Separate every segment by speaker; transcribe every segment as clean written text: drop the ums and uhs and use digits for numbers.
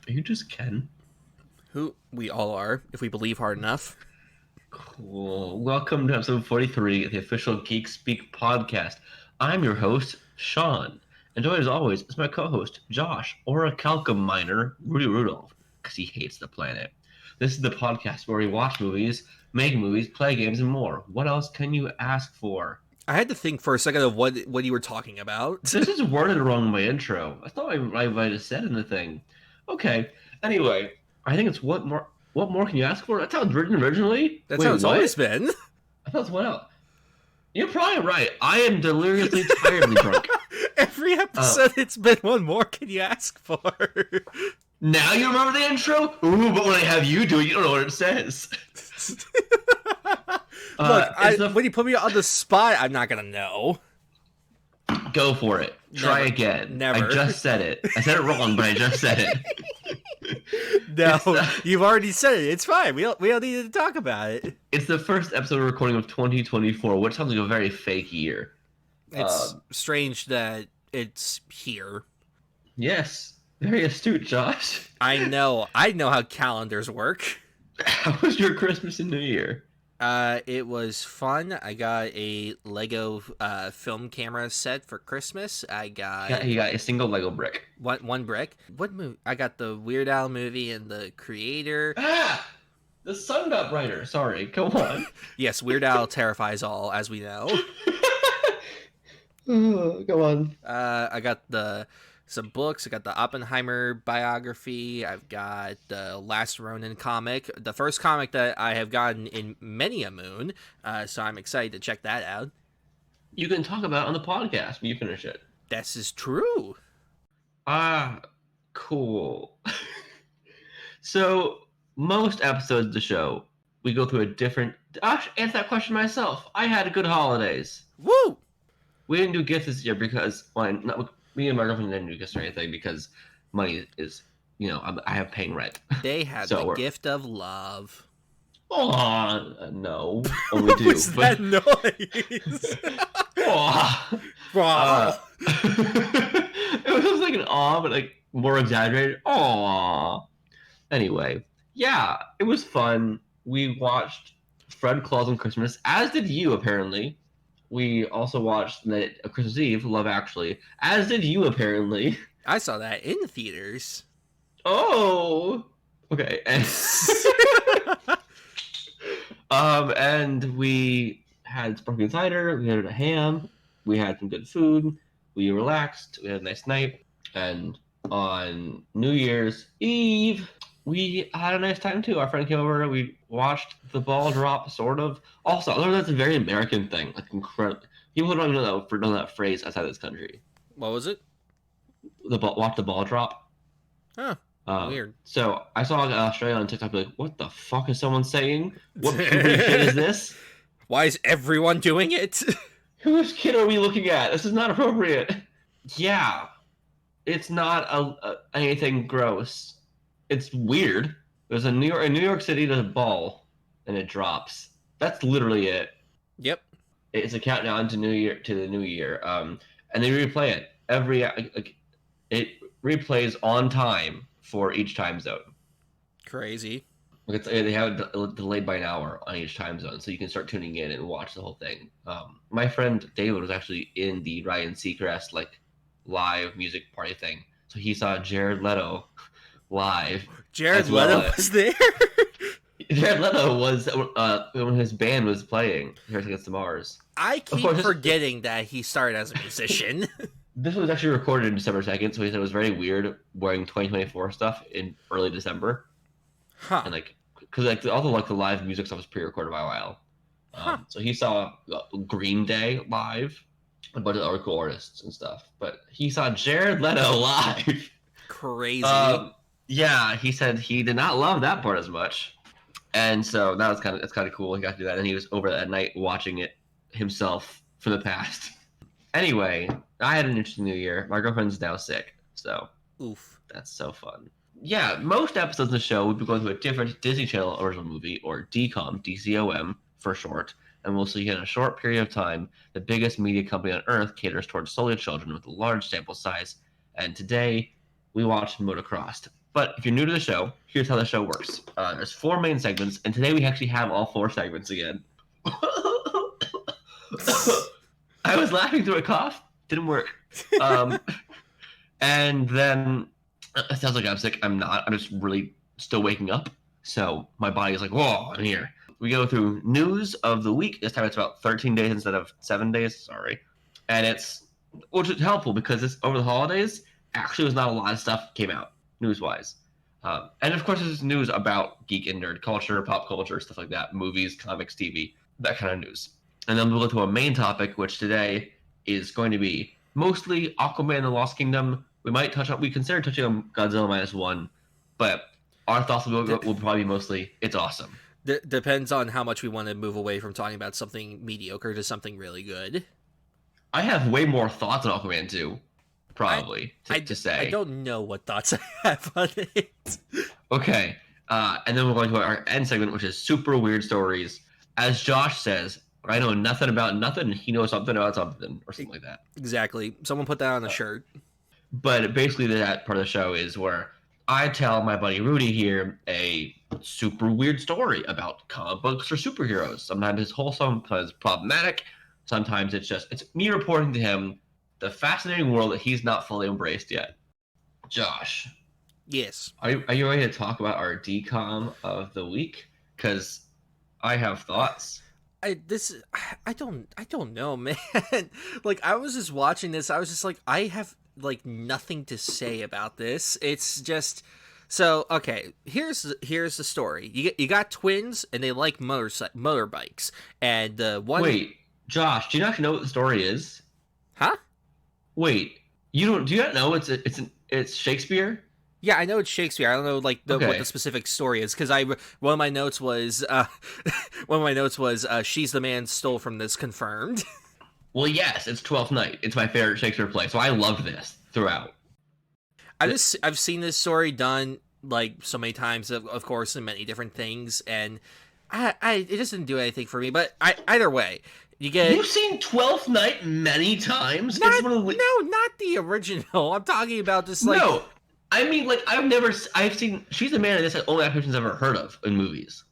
Speaker 1: Are you just Ken?
Speaker 2: Who we all are, if we believe hard enough.
Speaker 1: Cool. Welcome to episode 43 of the official GeekSpeak podcast. I'm your host, Sean. And joined as always is my co-host, Josh, or a Calcum miner, Rudy Rudolph, because he hates the planet. This is the podcast where we watch movies, make movies, play games, and more. What else can you ask for?
Speaker 2: I had to think for a second of what you were talking about.
Speaker 1: This is worded wrong in my intro. I thought I might have said anything. Okay. Anyway, I think it's what more can you ask for? That's how it's written originally.
Speaker 2: That's
Speaker 1: Wait,
Speaker 2: how it's
Speaker 1: what?
Speaker 2: always been.
Speaker 1: I thought it's what else? You're probably right. I am deliriously tiredly drunk.
Speaker 2: Every episode, it's been one more can you ask for.
Speaker 1: Now you remember the intro? Ooh, but when I have you do it, you don't know what it says.
Speaker 2: Look, when you put me on the spot, I'm not going to know.
Speaker 1: Go for it. Try again.
Speaker 2: Never.
Speaker 1: I just said it. I said it wrong, but I just said it.
Speaker 2: No, you've already said it. It's fine. We don't need to talk about it.
Speaker 1: It's the first episode recording of 2024, which sounds like a very fake year.
Speaker 2: It's strange that it's here.
Speaker 1: Yes. Very astute, Josh.
Speaker 2: I know how calendars work.
Speaker 1: How was your Christmas and New Year?
Speaker 2: It was fun. I got a Lego film camera set for Christmas.
Speaker 1: He got a single Lego brick.
Speaker 2: One brick. What movie? I got the Weird Al movie and the Creator.
Speaker 1: Ah! The sun got brighter. Sorry, go on.
Speaker 2: Yes, Weird Al terrifies all, as we know.
Speaker 1: Go on.
Speaker 2: I got some books. I got the Oppenheimer biography. I've got the Last Ronin comic, the first comic that I have gotten in many a moon. So I'm excited to check that out.
Speaker 1: You can talk about it on the podcast when you finish it.
Speaker 2: This is true.
Speaker 1: Cool. So most episodes of the show, we go through a different. I'll answer that question myself. I had good holidays.
Speaker 2: Woo!
Speaker 1: We didn't do gifts this year because me and my girlfriend didn't do gifts or anything because money is, I have paying rent.
Speaker 2: They had the gift of love.
Speaker 1: Oh, no. Oh, we do.
Speaker 2: What's that noise?
Speaker 1: It was just like an awe, but like more exaggerated. Aw. Anyway, yeah, it was fun. We watched Fred Claus on Christmas, as did you, apparently. We also watched Christmas Eve, Love Actually, as did you, apparently.
Speaker 2: I saw that in the theaters.
Speaker 1: Oh, okay. And we had sparkling cider. We had a ham. We had some good food. We relaxed. We had a nice night. And on New Year's Eve, we had a nice time too. Our friend came over. We watched the ball drop, sort of. Also, I learned that's a very American thing. Like incredible. People don't even know that phrase outside this country.
Speaker 2: What was it?
Speaker 1: Watch the ball drop.
Speaker 2: Huh. Weird.
Speaker 1: So I saw an Australian on TikTok be like, "What the fuck is someone saying? What shit is this?
Speaker 2: Why is everyone doing it?
Speaker 1: Whose kid are we looking at? This is not appropriate." Yeah, it's not anything gross. It's weird. There's in New York City, there's a ball, and it drops. That's literally it.
Speaker 2: Yep.
Speaker 1: It's a countdown to the new year. And they replay it it replays on time for each time zone.
Speaker 2: Crazy.
Speaker 1: They have it delayed by an hour on each time zone, so you can start tuning in and watch the whole thing. My friend David was actually in the Ryan Seacrest live music party thing, so he saw Jared Leto live.
Speaker 2: Jared Leto was there.
Speaker 1: Jared Leto was when his band was playing Here's Against the Mars.
Speaker 2: I keep forgetting that he started as a musician.
Speaker 1: This was actually recorded in December 2nd, so he said it was very weird wearing 2024 stuff in early December.
Speaker 2: Huh.
Speaker 1: And because all the live music stuff was pre-recorded by a while. So he saw Green Day live, a bunch of other cool artists and stuff. But he saw Jared Leto live.
Speaker 2: Crazy.
Speaker 1: Yeah, he said he did not love that part as much. And so that's kind of cool. He got to do that, and he was over that night watching it himself from the past. Anyway, I had an interesting New Year. My girlfriend's now sick, so
Speaker 2: oof,
Speaker 1: that's so fun. Yeah, most episodes of the show we'll be going to a different Disney Channel original movie, or DCOM, DCOM for short, and we'll see in a short period of time the biggest media company on Earth caters towards solely children with a large sample size. And today we watched Motocrossed. But if you're new to the show, here's how the show works. There's 4 main segments, and today we actually have all 4 segments again. I was laughing through a cough. Didn't work. And then it sounds like I'm sick. I'm not. I'm just really still waking up. So my body's like, whoa, I'm here. We go through news of the week. This time it's about 13 days instead of 7 days. Sorry. And which is helpful because it's over the holidays. Actually, was not a lot of stuff came out news-wise. And of course, there's news about geek and nerd culture, pop culture, stuff like that, movies, comics, TV, that kind of news. And then we'll go to a main topic, which today is going to be mostly Aquaman and the Lost Kingdom. We consider touching on Godzilla -1, but our thoughts will probably be mostly, it's awesome.
Speaker 2: Depends on how much we want to move away from talking about something mediocre to something really good.
Speaker 1: I have way more thoughts on Aquaman 2, probably, to say.
Speaker 2: I don't know what thoughts I have on it.
Speaker 1: Okay, and then we're going to our end segment, which is super weird stories. As Josh says, I know nothing about nothing, and he knows something about something, or something like that.
Speaker 2: Exactly. Someone put that on a shirt.
Speaker 1: But basically, that part of the show is where I tell my buddy Rudy here a super weird story about comic books or superheroes. Sometimes it's wholesome, sometimes it's problematic. Sometimes it's me reporting to him the fascinating world that he's not fully embraced yet. Josh.
Speaker 2: Yes.
Speaker 1: Are you ready to talk about our DCOM of the week? Because I have thoughts.
Speaker 2: I don't know, man. Like, I was just watching this. I was just like, I have like nothing to say about this. It's just so okay. Here's the story. You got twins, and they like motorbikes, and one.
Speaker 1: Wait, Josh, do you not know what the story is?
Speaker 2: Huh?
Speaker 1: Wait, you don't? Do you not know it's Shakespeare?
Speaker 2: Yeah, I know it's Shakespeare. I don't know what the specific story is because one of my notes was she's the man stole from this confirmed.
Speaker 1: Well, yes, it's Twelfth Night. It's my favorite Shakespeare play, so I loved this throughout.
Speaker 2: I've seen this story done like so many times, of course, in many different things, and it just didn't do anything for me. But either way, you've seen
Speaker 1: Twelfth Night many times.
Speaker 2: No, not the original. I'm talking about just like
Speaker 1: no. I mean, like I've seen She's the Man, and this is the only adaptations I've ever heard of in movies.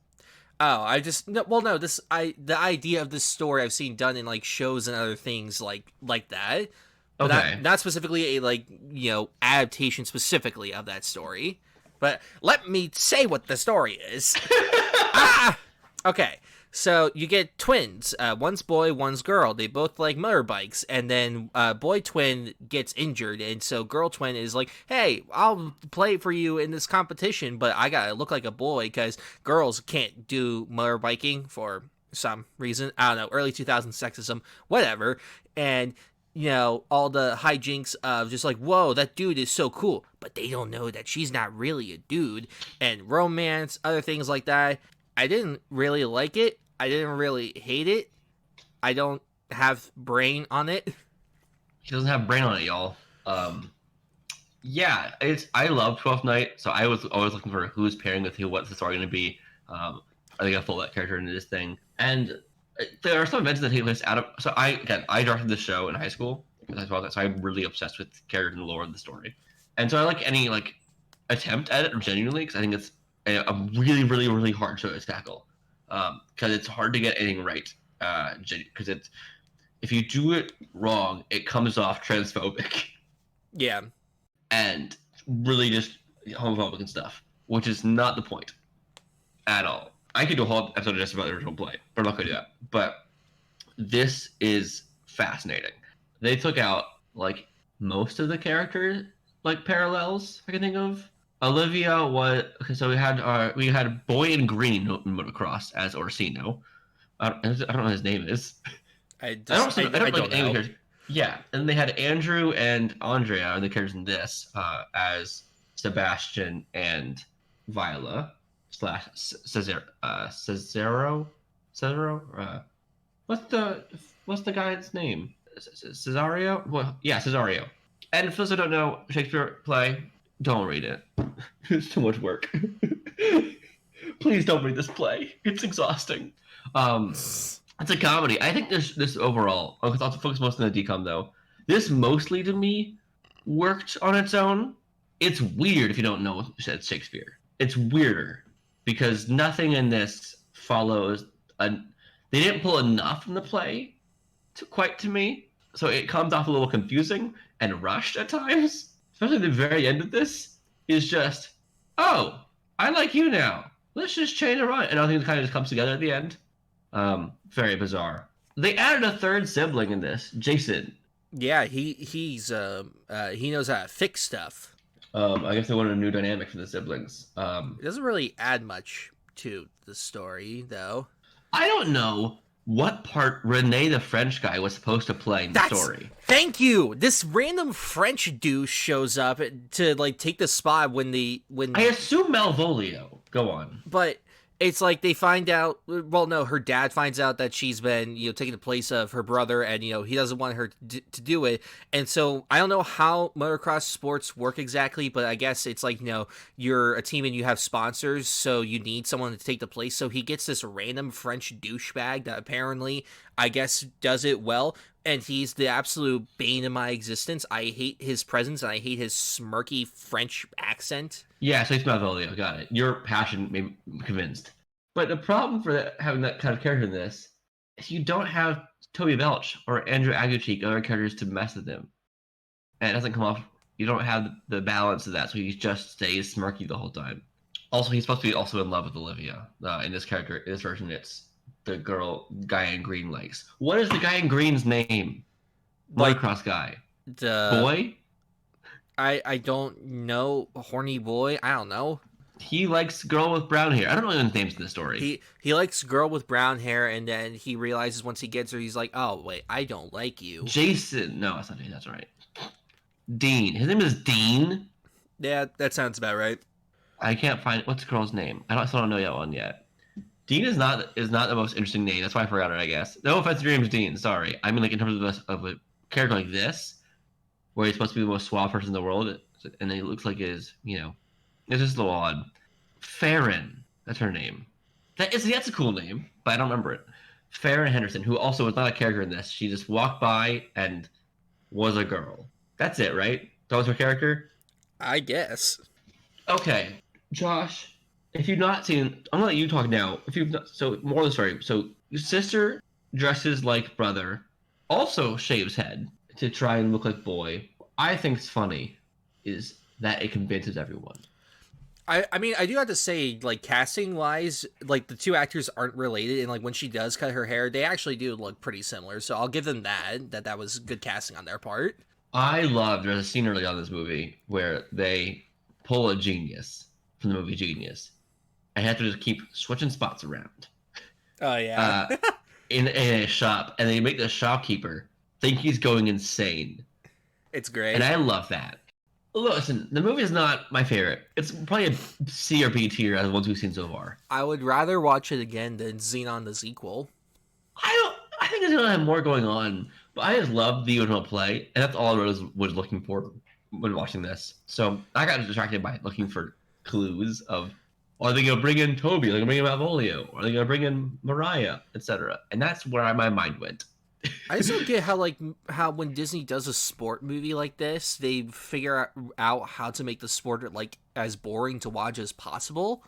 Speaker 2: Oh, the idea of this story I've seen done in like shows and other things like that. But
Speaker 1: okay.
Speaker 2: Not specifically a adaptation specifically of that story. But let me say what the story is. Okay. So you get twins. One's boy, one's girl. They both like motorbikes. And then boy twin gets injured. And so girl twin is like, hey, I'll play for you in this competition, but I gotta look like a boy because girls can't do motorbiking for some reason. I don't know, early 2000s sexism, whatever. And, all the hijinks of just like, whoa, that dude is so cool. But they don't know that she's not really a dude. And romance, other things like that. I didn't really like it. I didn't really hate it. I don't have brain on it.
Speaker 1: He doesn't have brain on it, y'all. Yeah, I love 12th Night, so I was always looking for who's pairing with who, what's the story going to be. Are they going to fold that character into this thing? And there are some events that take place out of... So I directed the show in high school, so I'm really obsessed with characters and the lore of the story. And so I like any attempt at it genuinely, because I think it's a really, really, really hard show to tackle. Because it's hard to get anything right. Because if you do it wrong, it comes off transphobic.
Speaker 2: Yeah.
Speaker 1: And really just homophobic and stuff, which is not the point at all. I could do a whole episode just about the original play, but I'm not going to do that. But this is fascinating. They took out most of the characters parallels I can think of. Olivia was okay. So we had Boy in Green in Motocrossed as Orsino. I don't know what his name is. I don't know. Yeah, and they had Andrew and Andrea are the characters in this as Sebastian and Viola / Cesaro. What's the guy's name? Cesario? Well, yeah, Cesario. And for those who don't know Shakespeare play, don't read it. It's too much work. Please don't read this play. It's exhausting. It's a comedy. I think this overall, I'll focus most on the DCOM though. This mostly to me worked on its own. it's weird if you don't know Shakespeare. It's weirder because nothing in this follows they didn't pull enough from the play to me, so it comes off a little confusing and rushed at times. Especially the very end of this is just, oh, I like you now. Let's just change around, and everything kind of just comes together at the end. Very bizarre. They added a third sibling in this, Jason.
Speaker 2: Yeah, he knows how to fix stuff.
Speaker 1: I guess they wanted a new dynamic for the siblings.
Speaker 2: It doesn't really add much to the story, though.
Speaker 1: I don't know what part Rene the French guy was supposed to play in the story.
Speaker 2: Thank you. This random French douche shows up to like take the spot when
Speaker 1: I assume Malvolio. Go on.
Speaker 2: But it's like they find out. Well, no, her dad finds out that she's been taking the place of her brother, and he doesn't want her to do it. And so I don't know how motocross sports work exactly, but I guess it's like you're a team and you have sponsors, so you need someone to take the place. So he gets this random French douchebag that apparently I guess does it well. And he's the absolute bane of my existence. I hate his presence, and I hate his smirky French accent.
Speaker 1: Yeah, so it's Malvolio. Got it. Your passion made me convinced. But the problem for having that kind of character in this is you don't have Toby Belch or Andrew Aguchi, other characters to mess with him. And it doesn't come off. You don't have the balance of that, so he just stays smirky the whole time. Also, he's supposed to be also in love with Olivia. In this version, it's the guy in green likes. What is the guy in green's name? Motocross guy. Boy?
Speaker 2: I don't know. Horny boy? I don't know.
Speaker 1: He likes girl with brown hair. I don't know his names in the story.
Speaker 2: He likes girl with brown hair, and then he realizes once he gets her, he's like, oh, wait, I don't like you.
Speaker 1: Jason. No, that's not Jason. That's right. Dean. His name is Dean?
Speaker 2: Yeah, that sounds about right.
Speaker 1: I can't find... What's the girl's name? I still don't know that one yet. Dean is not the most interesting name. That's why I forgot it, I guess. No offense to your name is Dean. Sorry. I mean, like, in terms of a character like this, where he's supposed to be the most suave person in the world, and he looks like it's just a little odd. Farron. That's her name. That's a cool name, but I don't remember it. Farron Henderson, who also was not a character in this. She just walked by and was a girl. That's it, right? That was her character?
Speaker 2: I guess.
Speaker 1: Okay. Josh... If you've not seen, I'm gonna let you talk now. So more of the story. So your sister dresses like brother, also shaves head to try and look like boy. I think it's funny is that it convinces everyone.
Speaker 2: I mean, I do have to say, like, casting wise, like, the two actors aren't related, and like when she does cut her hair, they actually do look pretty similar. So I'll give them that was good casting on their part.
Speaker 1: There's a scene early on in this movie where they pull a genius from the movie Genius. I have to just keep switching spots around.
Speaker 2: Oh, yeah.
Speaker 1: In a shop, and they make the shopkeeper think he's going insane.
Speaker 2: It's great.
Speaker 1: And I love that. Listen, the movie is not my favorite. It's probably a C or B tier out of the ones we've seen so far.
Speaker 2: I would rather watch it again than Xenon the sequel.
Speaker 1: I think it's going to have more going on, but I just love the original play, and that's all I was looking for when watching this. So I got distracted by looking for clues of, are they going to bring in Toby? Are they going to bring in Malvolio? Are they going to bring in Mariah? Etc. And that's where my mind went.
Speaker 2: I just don't get how when Disney does a sport movie like this, they figure out how to make the sport like as boring to watch as possible.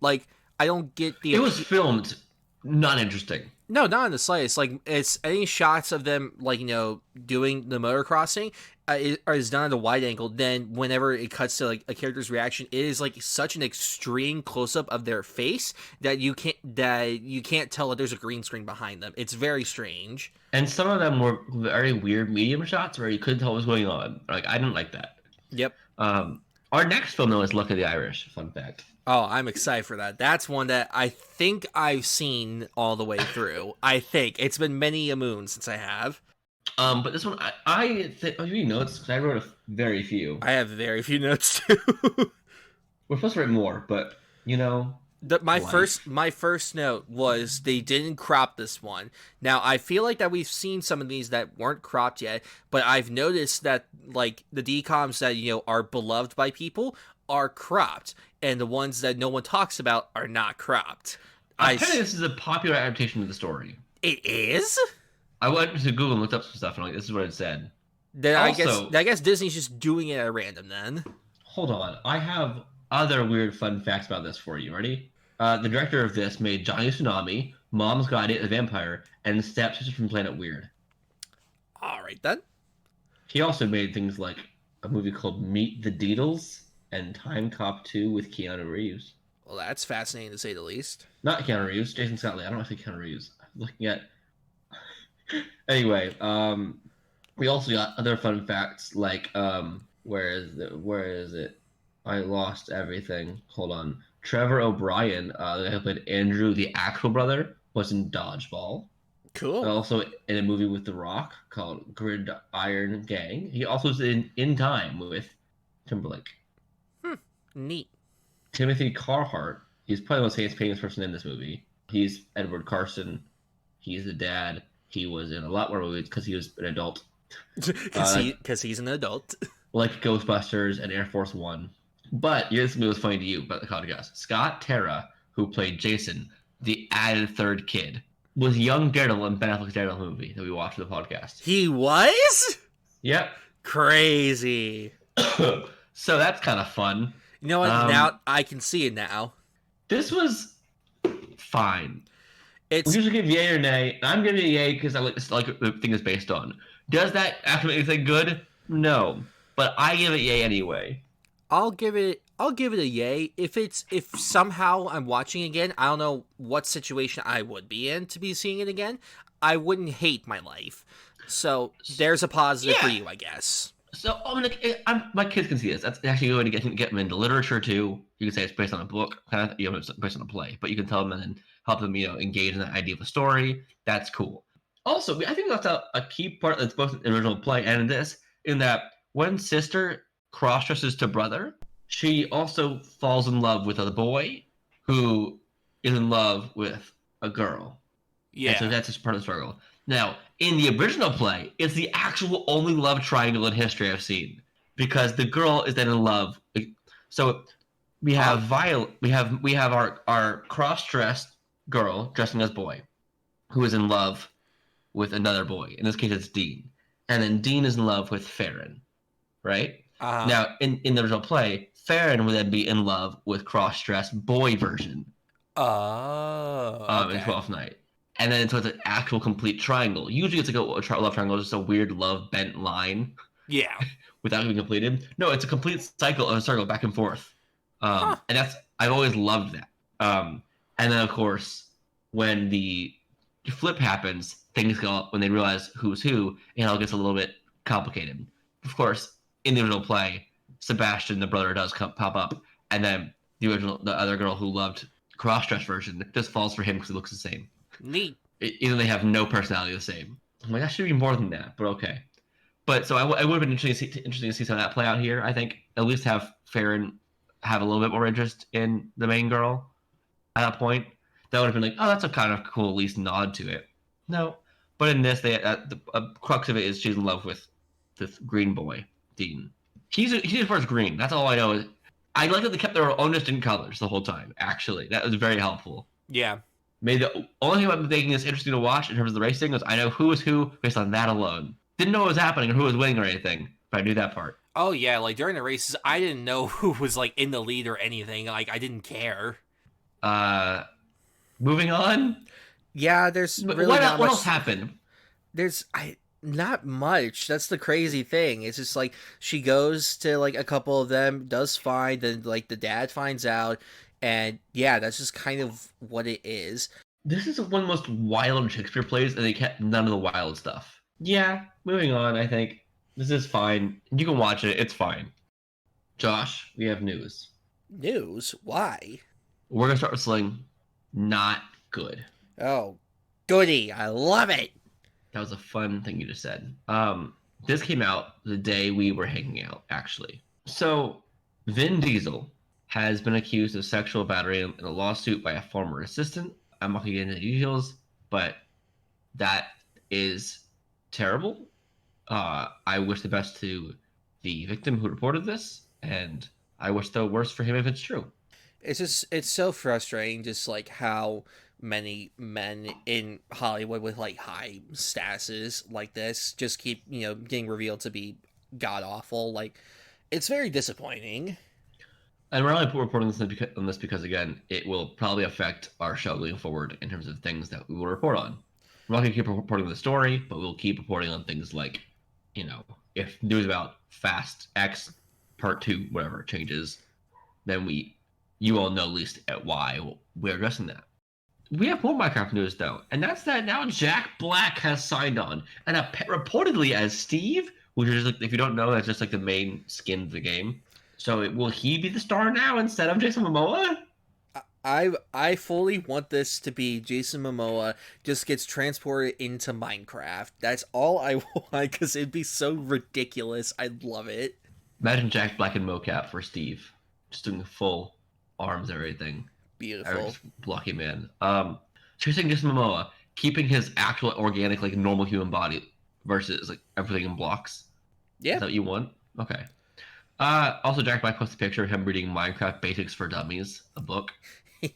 Speaker 2: Like, I don't get the...
Speaker 1: It was filmed not interesting.
Speaker 2: No, not in the slightest. Like, it's any shots of them, like, doing the motocrossing is done at a wide angle. Then whenever it cuts to, like, a character's reaction, it is, like, such an extreme close-up of their face that you can't tell that there's a green screen behind them. It's very strange. And
Speaker 1: some of them were very weird medium shots where you couldn't tell what was going on. Like, I didn't like that.
Speaker 2: Yep.
Speaker 1: Our next film, though, is Luck of the Irish. Fun fact.
Speaker 2: Oh, I'm excited for that. That's one that I think I've seen all the way through. I think. It's been many a moon since I have.
Speaker 1: But this one, I think... Oh, you need notes? Because I wrote very few.
Speaker 2: I have very few notes, too.
Speaker 1: We're supposed to write more, but,
Speaker 2: My first note was they didn't crop this one. Now, I feel like that we've seen some of these that weren't cropped yet, but I've noticed that, like, the DCOMs that, are beloved by people are cropped, and the ones that no one talks about are not cropped.
Speaker 1: I tell you, this is a popular adaptation of the story.
Speaker 2: It is?
Speaker 1: I went to Google and looked up some stuff, and this is what it said.
Speaker 2: Then I guess Disney's just doing it at random then.
Speaker 1: hold on. I have other weird fun facts about this for you. Ready? The director of this made Johnny Tsunami, Mom's Guardian, the Vampire, and Stepsister from Planet Weird.
Speaker 2: All right then.
Speaker 1: He also made things like a movie called Meet the Deedles and Time Cop 2 with Keanu Reeves.
Speaker 2: Well, that's fascinating to say the least.
Speaker 1: Not Keanu Reeves, Jason Scott Lee. I don't know if it's Keanu Reeves. I'm looking at. Anyway, we also got other fun facts like where is it? I lost everything. Hold on. Trevor O'Brien, the guy who played Andrew, the actual brother, was in Dodgeball.
Speaker 2: Cool.
Speaker 1: Also in a movie with The Rock called Gridiron Gang. He also was in Time with Timberlake.
Speaker 2: Neat.
Speaker 1: Timothy Carhart. He's probably the most famous person in this movie. He's Edward Carson. He's the dad. He was in a lot more movies because he was an adult.
Speaker 2: Because he's an adult.
Speaker 1: Like Ghostbusters and Air Force One. But this movie was funny to you about the podcast. Scott Terra, who played Jason, the added third kid, was young Daredevil in Ben Affleck's Daredevil movie that we watched for the podcast.
Speaker 2: He was?
Speaker 1: Yep.
Speaker 2: Crazy.
Speaker 1: So that's kind of fun.
Speaker 2: You know what? Now I can see it now.
Speaker 1: This was fine.
Speaker 2: We
Speaker 1: usually give yay or nay. I'm giving it yay because I like the thing is based on. Does that actually make anything good? No. But I give it yay anyway.
Speaker 2: I'll give it a yay. If somehow I'm watching again, I don't know what situation I would be in to be seeing it again. I wouldn't hate my life. So there's a positive for you, I guess.
Speaker 1: So my kids can see this. That's actually going to get them into literature too. You can say it's based on a book, it's based on a play, but you can tell them and help them, engage in the idea of a story. That's cool. Also, I think that's a key part that's both in the original play and in this, in that when sister cross-dresses to brother, she also falls in love with a boy who is in love with a girl.
Speaker 2: Yeah.
Speaker 1: And so that's just part of the struggle. Now, in the original play, it's the actual only love triangle in history I've seen, because the girl is then in love. So we have Violet. We have our cross-dressed girl dressing as boy, who is in love with another boy. In this case, it's Dean, and then Dean is in love with Farron, right? Now, in the original play, Farron would then be in love with cross-dressed boy version.
Speaker 2: Okay.
Speaker 1: In 12th Night. And then so it's an actual complete triangle. Usually it's like a love triangle, just a weird love bent line.
Speaker 2: Yeah.
Speaker 1: Without being completed. No, it's a complete cycle of a circle back and forth. And I've always loved that. And then of course, when the flip happens, things go when they realize who's who, it all gets a little bit complicated. Of course, in the original play, Sebastian, the brother, does pop up, and then the other girl who loved cross-dress version just falls for him because he looks the same.
Speaker 2: Neat.
Speaker 1: Even they have no personality the same. I'm like, that should be more than that, but okay. But so it would have been interesting to see some of that play out here. I think at least have Farron have a little bit more interest in the main girl at that point. That would have been like, oh, that's a kind of cool, at least nod to it. No, but in this, the crux of it is she's in love with this green boy, Dean. He's as far as green. That's all I know. I like that they kept their own distinct colors the whole time. Actually, that was very helpful.
Speaker 2: Yeah.
Speaker 1: Maybe the only thing about making this interesting to watch in terms of the racing was I know who was who based on that alone. Didn't know what was happening or who was winning or anything, but I knew that part.
Speaker 2: Oh yeah, like during the races, I didn't know who was like in the lead or anything. Like I didn't care.
Speaker 1: Moving on.
Speaker 2: Yeah, there's really
Speaker 1: what
Speaker 2: not much.
Speaker 1: Else happened?
Speaker 2: Not much. That's the crazy thing. It's just like she goes to like a couple of them, does fine, then like the dad finds out, and yeah, that's just kind of what it is.
Speaker 1: This is one of the most wild Shakespeare plays, and they kept none of the wild stuff. Yeah, moving on, I think. This is fine. You can watch it. It's fine. Josh, we have news.
Speaker 2: News? Why?
Speaker 1: We're going to start with something not good.
Speaker 2: Oh, goody. I love it.
Speaker 1: That was a fun thing you just said. This came out the day we were hanging out, actually. So, Vin Diesel has been accused of sexual battery in a lawsuit by a former assistant. I'm not going to get into the details, but that is terrible. I wish the best to the victim who reported this, and I wish the worst for him if it's true.
Speaker 2: It's so frustrating, just like how many men in Hollywood with like high statuses like this just keep, getting revealed to be god awful. Like, It's very disappointing.
Speaker 1: And we're only reporting this because, again, it will probably affect our show going forward in terms of things that we will report on. We're not going to keep reporting the story, but we'll keep reporting on things like, if news about Fast X Part 2, whatever, changes, then you all know at least at why we're addressing that. We have more Minecraft news, though, and that's that now Jack Black has signed on, and reportedly as Steve, which is, like, if you don't know, that's just, like, the main skin of the game. So will he be the star now instead of Jason Momoa?
Speaker 2: I fully want this to be Jason Momoa just gets transported into Minecraft. That's all I want, because it'd be so ridiculous. I'd love it.
Speaker 1: Imagine Jack Black in mocap for Steve, just doing full arms and everything.
Speaker 2: Beautiful.
Speaker 1: Blocky man. Choosing Jason Momoa, keeping his actual organic, like, normal human body versus, like, everything in blocks.
Speaker 2: Yeah.
Speaker 1: Is that what you want? Okay. Also, Jack Black posted a picture of him reading Minecraft Basics for Dummies, a book,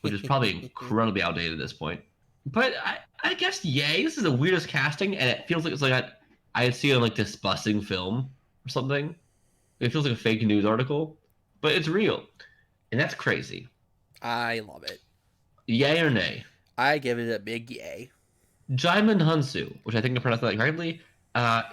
Speaker 1: which is probably incredibly outdated at this point. But I guess, yay, this is the weirdest casting, and it feels like it's like I see it on, like, this busing film or something. It feels like a fake news article, but it's real, and that's crazy.
Speaker 2: I love it.
Speaker 1: Yay or nay?
Speaker 2: I give it a big yay.
Speaker 1: Djimon Hounsou, which I think I pronounced that correctly.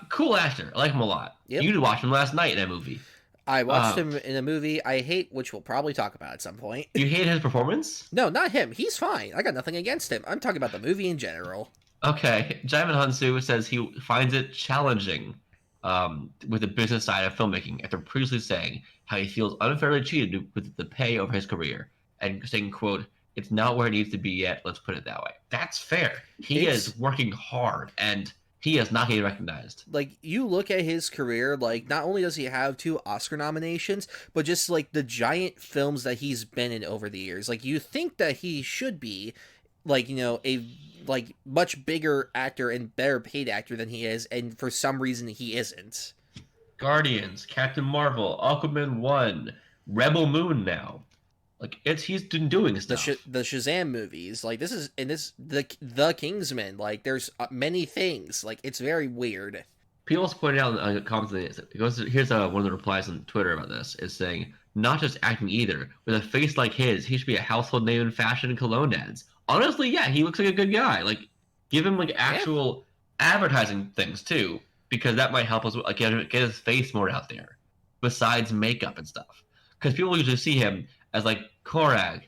Speaker 1: Cool actor. I like him a lot.
Speaker 2: Yep.
Speaker 1: You did watch him last night in that movie.
Speaker 2: I watched him in a movie I hate, which we'll probably talk about at some point.
Speaker 1: You hate his performance?
Speaker 2: No, not him. He's fine. I got nothing against him. I'm talking about the movie in general.
Speaker 1: Okay. Djimon Hounsou says he finds it challenging with the business side of filmmaking after previously saying how he feels unfairly cheated with the pay over his career and saying, quote, "It's not where it needs to be yet. Let's put it that way." That's fair. He is working hard, and he is not getting recognized.
Speaker 2: Like, you look at his career, like, not only does he have 2 Oscar nominations, but just, like, the giant films that he's been in over the years. Like, you think that he should be, like, a, like, much bigger actor and better paid actor than he is, and for some reason he isn't.
Speaker 1: Guardians, Captain Marvel, Aquaman 1, Rebel Moon now. Like, he's been doing stuff.
Speaker 2: The Shazam movies, like, the Kingsman, like, there's many things. Like, it's very weird.
Speaker 1: People also pointed out in the comments, here's one of the replies on Twitter about this, is saying, not just acting either. With a face like his, he should be a household name in fashion and cologne ads. Honestly, yeah, he looks like a good guy. Like, give him, like, actual advertising things, too, because that might help us, like, get his face more out there, besides makeup and stuff. Because people usually see him as, like, Korag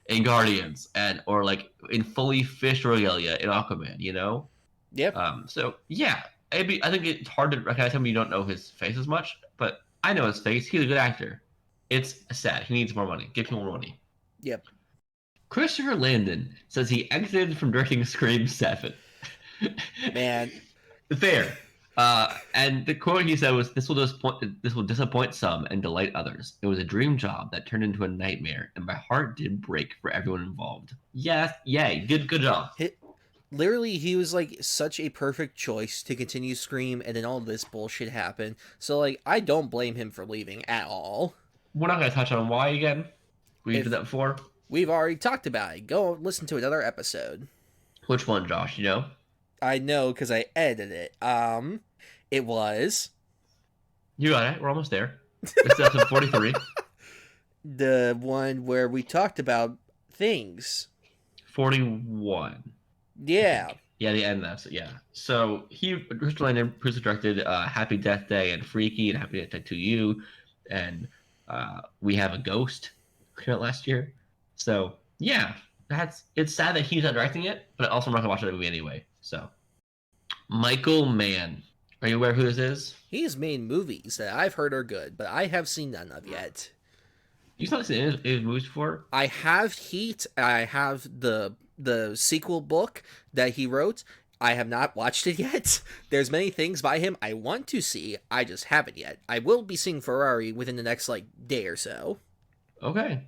Speaker 1: in Guardians, or, like, in fully fish regalia in Aquaman,
Speaker 2: Yep.
Speaker 1: So, yeah, I think it's hard to recognize him when you don't know his face as much, but I know his face. He's a good actor. It's sad. He needs more money. Give him more money.
Speaker 2: Yep.
Speaker 1: Christopher Landon says he exited from directing Scream 7.
Speaker 2: Man.
Speaker 1: Fair. And the quote he said was, "This will disappoint some and delight others. It was a dream job that turned into a nightmare, and my heart did break for everyone involved." Yes, yay, good job.
Speaker 2: Literally, he was, like, such a perfect choice to continue Scream, and then all this bullshit happened. So, like, I don't blame him for leaving at all.
Speaker 1: We're not going to touch on why again. We did that before.
Speaker 2: We've already talked about it. Go listen to another episode.
Speaker 1: Which one, Josh?
Speaker 2: I know, because I edited it. It was...
Speaker 1: You got it. We're almost there. It's episode 43.
Speaker 2: The one where we talked about things.
Speaker 1: 41.
Speaker 2: Yeah.
Speaker 1: Yeah, the end of that. So, yeah. So Christopher Landon directed Happy Death Day and Freaky and Happy Death Day to You, and We Have a Ghost came out last year. So yeah, it's sad that he's not directing it, but also I'm not gonna watch that movie anyway. So Michael Mann, are you aware who this is?
Speaker 2: He's made movies that I've heard are good, but I have seen none of yet.
Speaker 1: You've not seen his movies before?
Speaker 2: I have Heat. I have the sequel book that he wrote. I have not watched it yet. There's many things by him I want to see. I just haven't yet. I will be seeing Ferrari within the next, like, day or so.
Speaker 1: Okay.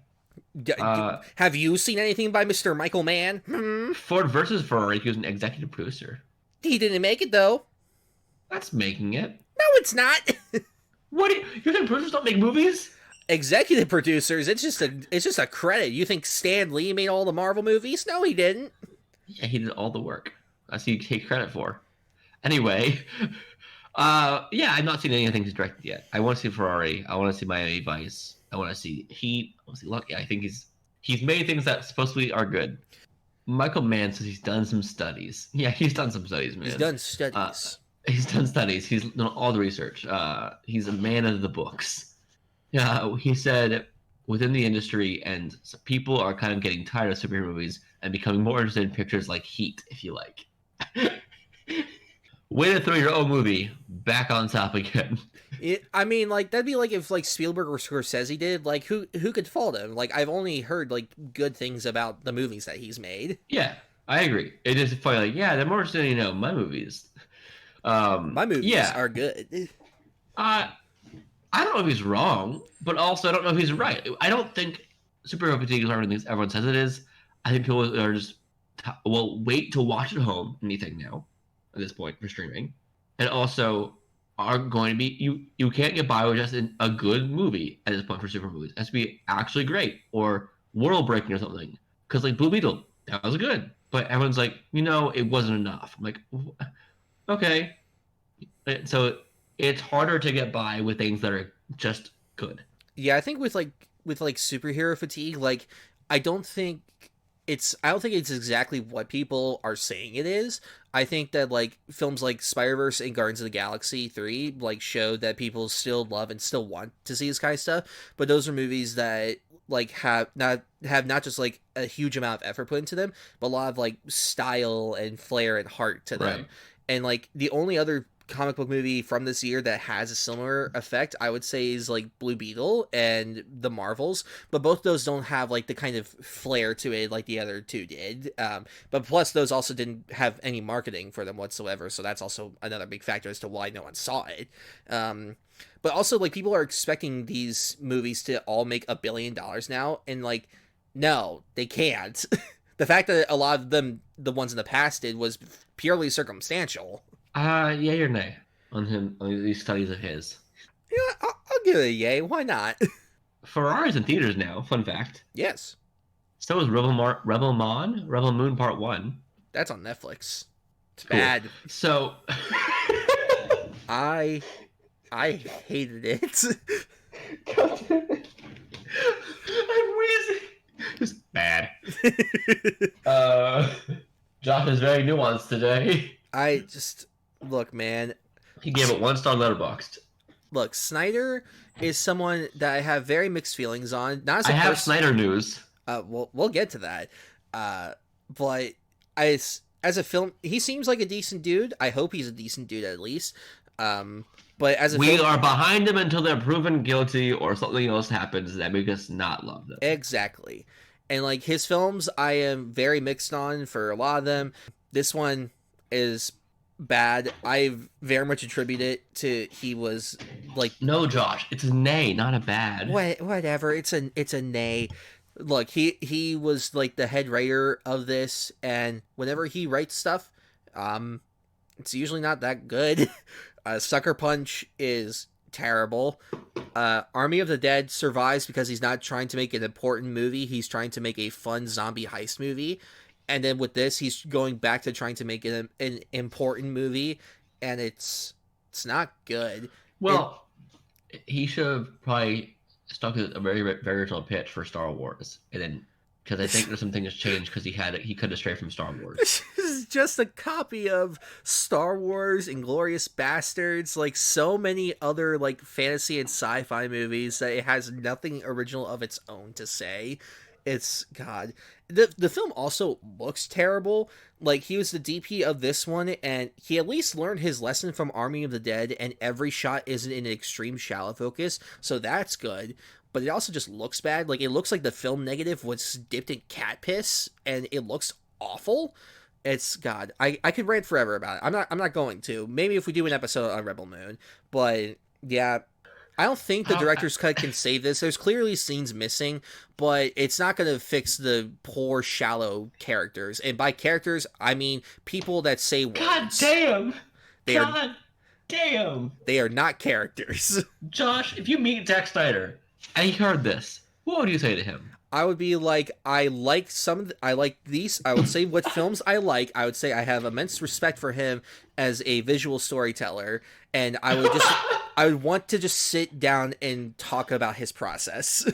Speaker 2: Have you seen anything by Mr. Michael Mann?
Speaker 1: Ford versus Ferrari, he was an executive producer.
Speaker 2: He didn't make it, though.
Speaker 1: That's making it.
Speaker 2: No, it's not.
Speaker 1: What? You think producers don't make movies?
Speaker 2: Executive producers, it's just a credit. You think Stan Lee made all the Marvel movies? No, he didn't.
Speaker 1: Yeah, he did all the work. That's what you take credit for. Anyway, Yeah, I've not seen anything he's directed yet. I want to see Ferrari. I want to see Miami Vice. I want to see Heat. I want to see Lucky. I think he's made things that supposedly are good. Michael Mann says he's done some studies. Yeah, he's done some studies, man.
Speaker 2: He's done
Speaker 1: Uh,
Speaker 2: studies.
Speaker 1: he's done studies. He's done all the research. He's a man of the books. Yeah, he said within the industry, and people are kind of getting tired of superhero movies and becoming more interested in pictures like Heat, if you like. Way to throw your own movie back on top again.
Speaker 2: I mean, like that'd be like if like Spielberg or Scorsese did. Like who could fault him? Like I've only heard like good things about the movies that he's made.
Speaker 1: Yeah, I agree. It is funny. Like, yeah, they're more interested in my movies.
Speaker 2: My movies
Speaker 1: Yeah.
Speaker 2: are good.
Speaker 1: I don't know if he's wrong, but also I don't know if he's right. I don't think superhero fatigue is everything everyone says it is. I think people are just will wait to watch at home anything now at this point for streaming, and also are going to be you can't get by with just a good movie at this point for super movies. It has to be actually great or world breaking or something. Because like Blue Beetle, that was good, but everyone's like, it wasn't enough. I'm like, okay, so it's harder to get by with things that are just good.
Speaker 2: Yeah, I think with superhero fatigue, like I don't think it's exactly what people are saying it is. I think that like films like Spider-Verse and Guardians of the Galaxy 3 like showed that people still love and still want to see this kind of stuff, but those are movies that like have not just like a huge amount of effort put into them, but a lot of like style and flair and heart to them.
Speaker 1: Right.
Speaker 2: And like the only other comic book movie from this year that has a similar effect, I would say, is like Blue Beetle and the Marvels, but both those don't have like the kind of flair to it like the other two did. But plus those also didn't have any marketing for them whatsoever, so that's also another big factor as to why no one saw it. But also like people are expecting these movies to all make $1 billion now, and like no, they can't. The fact that a lot of them, the ones in the past did, was purely circumstantial.
Speaker 1: Yay or nay on him on these studies of his.
Speaker 2: Yeah, I'll give it a yay. Why not?
Speaker 1: Ferrari's in theaters now. Fun fact.
Speaker 2: Yes,
Speaker 1: So is Rebel Moon Part One.
Speaker 2: that's on Netflix. It's
Speaker 1: Cool.
Speaker 2: bad.
Speaker 1: So
Speaker 2: I hated it.
Speaker 1: I'm wheezing. It's bad. Josh is very nuanced today.
Speaker 2: I just look, man.
Speaker 1: He gave it 1-star Letterboxd.
Speaker 2: Look, Snyder is someone that I have very mixed feelings on. Not as a
Speaker 1: I have
Speaker 2: person.
Speaker 1: Snyder news.
Speaker 2: We'll get to that. But as a film, he seems like a decent dude. I hope he's a decent dude at least. But as a
Speaker 1: We
Speaker 2: film,
Speaker 1: are behind them until they're proven guilty or something else happens that make us not love them.
Speaker 2: exactly. And like his films, I am very mixed on for a lot of them. This one is bad. I very much attribute it to he was like
Speaker 1: No, Josh, it's a nay, not a bad.
Speaker 2: whatever. It's a nay. Look, he was like the head writer of this, and whenever he writes stuff, it's usually not that good. Sucker Punch is terrible. Army of the Dead survives because he's not trying to make an important movie. He's trying to make a fun zombie heist movie. And then with this, he's going back to trying to make an important movie, and it's not good.
Speaker 1: Well, he should have probably stuck with a very, very original pitch for Star Wars, and then because I think there's some things changed because he could have strayed from Star Wars.
Speaker 2: This is just a copy of Star Wars, Inglourious Bastards, like so many other like fantasy and sci-fi movies that it has nothing original of its own to say. It's God. The film also looks terrible. Like he was the DP of this one, and he at least learned his lesson from Army of the Dead, and every shot isn't in extreme shallow focus, so that's good. But it also just looks bad. Like it looks like the film negative was dipped in cat piss, and it looks awful. It's God. I could rant forever about it. I'm not going to. Maybe if we do an episode on Rebel Moon, but yeah. I don't think the director's cut can save this. There's clearly scenes missing, but it's not going to fix the poor, shallow characters. And by characters, I mean people that say words.
Speaker 1: God damn!
Speaker 2: God
Speaker 1: damn!
Speaker 2: They are not characters.
Speaker 1: Josh, if you meet Zack Snyder and he heard this, what would you say to him?
Speaker 2: I would be like, I like I like these. I would say what films I like. I would say I have immense respect for him as a visual storyteller, and I would want to just sit down and talk about his process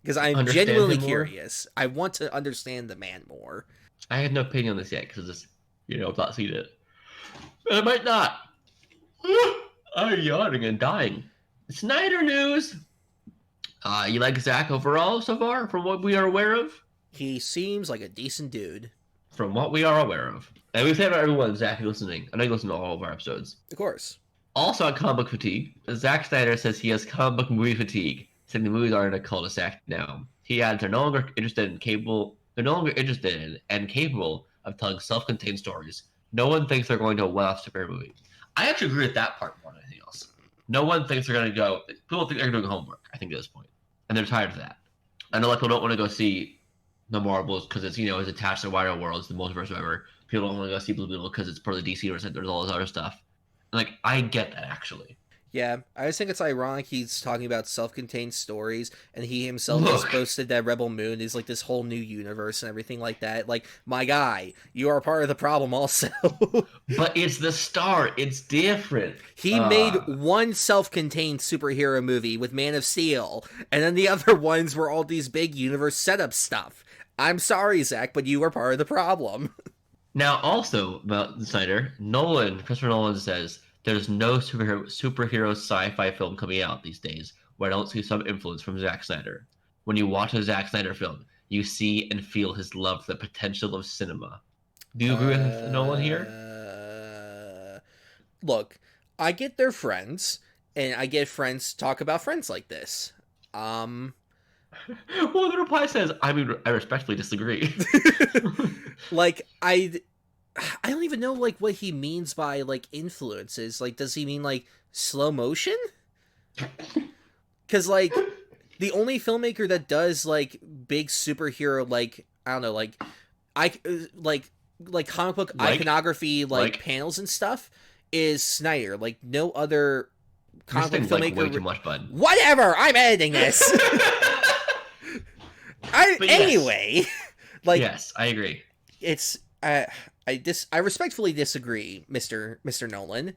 Speaker 2: because I'm
Speaker 1: Understand
Speaker 2: genuinely
Speaker 1: him more?
Speaker 2: curious. I want to understand the man more.
Speaker 1: I had no opinion on this yet because it's, I've not seen it. But I might not. I'm yawning and dying. Snyder news. You like Zack overall so far, from what we are aware of?
Speaker 2: He seems like a decent dude.
Speaker 1: From what we are aware of. And we've said about everyone, Zack, who's listening. I know you listen to all of our episodes.
Speaker 2: Of course.
Speaker 1: Also on comic book fatigue, Zack Snyder says he has comic book movie fatigue, saying the movies are in a cul-de-sac now. He adds they're no longer interested in and capable of telling self-contained stories. No one thinks they're going to a one-off superhero movie. I actually agree with that part more than anything else. No one thinks they're going to go. People think they're doing homework, I think, at this point. And they're tired of that. I know, like, people don't want to go see the Marvels because it's, it's attached to the wider world, it's the multiverse, whatever. People don't want to go see Blue Beetle because it's part of the DC universe and there's all this other stuff. And, like, I get that, actually.
Speaker 2: Yeah, I just think it's ironic he's talking about self-contained stories, and he himself just posted that Rebel Moon is like this whole new universe and everything like that. Like, my guy, you are part of the problem also.
Speaker 1: But it's the start. It's different.
Speaker 2: He made one self-contained superhero movie with Man of Steel, and then the other ones were all these big universe setup stuff. I'm sorry, Zack, but you are part of the problem.
Speaker 1: Now, also about Snyder, Christopher Nolan says there's no superhero sci-fi film coming out these days where I don't see some influence from Zack Snyder. When you watch a Zack Snyder film, you see and feel his love for the potential of cinema. Do you agree with Nolan here?
Speaker 2: Look, I get they're friends, and I get friends talk about friends like this.
Speaker 1: Well, the reply says, I respectfully disagree.
Speaker 2: Like, I don't even know, like, what he means by, like, influences. Like, does he mean, like, slow motion? Because, like, the only filmmaker that does, like, big superhero, like, I don't know, like comic book iconography, like, panels and stuff is Snyder. Like, no other comic book filmmaker.
Speaker 1: Way too much, bud.
Speaker 2: Whatever! I'm editing this! Anyway, like,
Speaker 1: yes, I agree.
Speaker 2: It's I respectfully disagree, Mr. Nolan.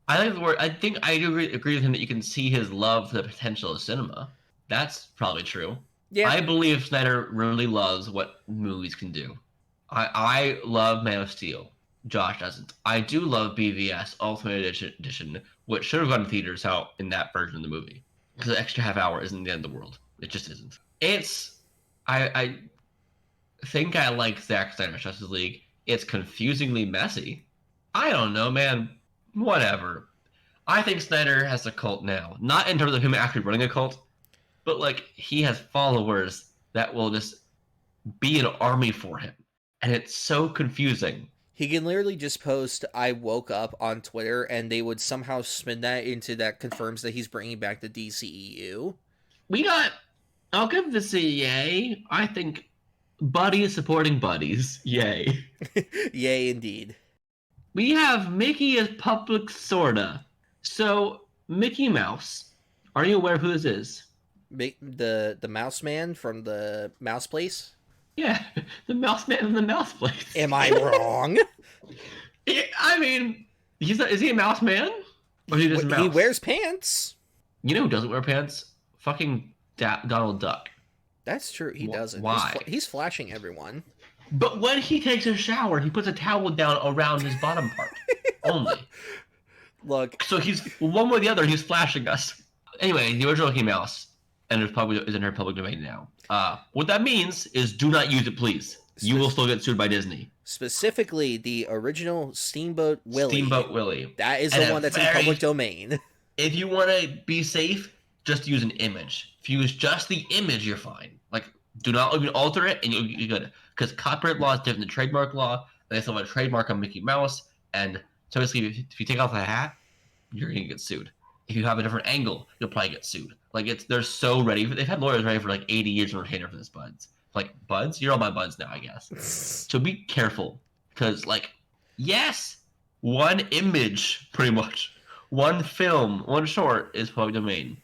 Speaker 1: I think I agree with him that you can see his love for the potential of cinema. That's probably true. Yeah. I believe Snyder really loves what movies can do. I love Man of Steel. Josh doesn't. I do love BVS Ultimate Edition, which should have gone to theaters out in that version of the movie. Because the extra half hour isn't the end of the world. It just isn't. I think I like Zack Snyder's Justice League. It's confusingly messy. I don't know, man. Whatever. I think Snyder has a cult now. Not in terms of him actually running a cult, but, like, he has followers that will just be an army for him. And it's so confusing.
Speaker 2: He can literally just post, I woke up on Twitter, and they would somehow spin that into that confirms that he's bringing back the DCEU.
Speaker 1: I'll give this a yay. I think buddies supporting buddies. Yay.
Speaker 2: Yay, indeed.
Speaker 1: We have Mickey as public, sorta. So, Mickey Mouse. Are you aware of who this is?
Speaker 2: The mouse man from the mouse place?
Speaker 1: Yeah, the mouse man from the mouse place.
Speaker 2: Am I wrong?
Speaker 1: I mean, is he a mouse man? Or is he just a mouse?
Speaker 2: He wears pants.
Speaker 1: You know who doesn't wear pants? Fucking Donald Duck.
Speaker 2: That's true. He doesn't.
Speaker 1: Why?
Speaker 2: He's flashing everyone.
Speaker 1: But when he takes a shower, he puts a towel down around his bottom part. Only.
Speaker 2: Look.
Speaker 1: So he's one way or the other, he's flashing us. Anyway, the original Mickey Mouse and is in her public domain now. What that means is do not use it, please. You will still get sued by Disney.
Speaker 2: Specifically, the original Steamboat Willie.
Speaker 1: Steamboat Willie.
Speaker 2: That is the one that's in public domain.
Speaker 1: If you want to be safe, just use an image. If you use just the image, you're fine. Like, do not even alter it, and you're good. Because copyright law is different than trademark law. And they still have a trademark on Mickey Mouse. And so basically, if you take off the hat, you're going to get sued. If you have a different angle, you'll probably get sued. Like, they're so ready. They've had lawyers ready for like 80 years on retainer for this, buds. Like, buds? You're all my buds now, I guess. So be careful. Because, like, yes, one image, pretty much. One film, one short is public domain.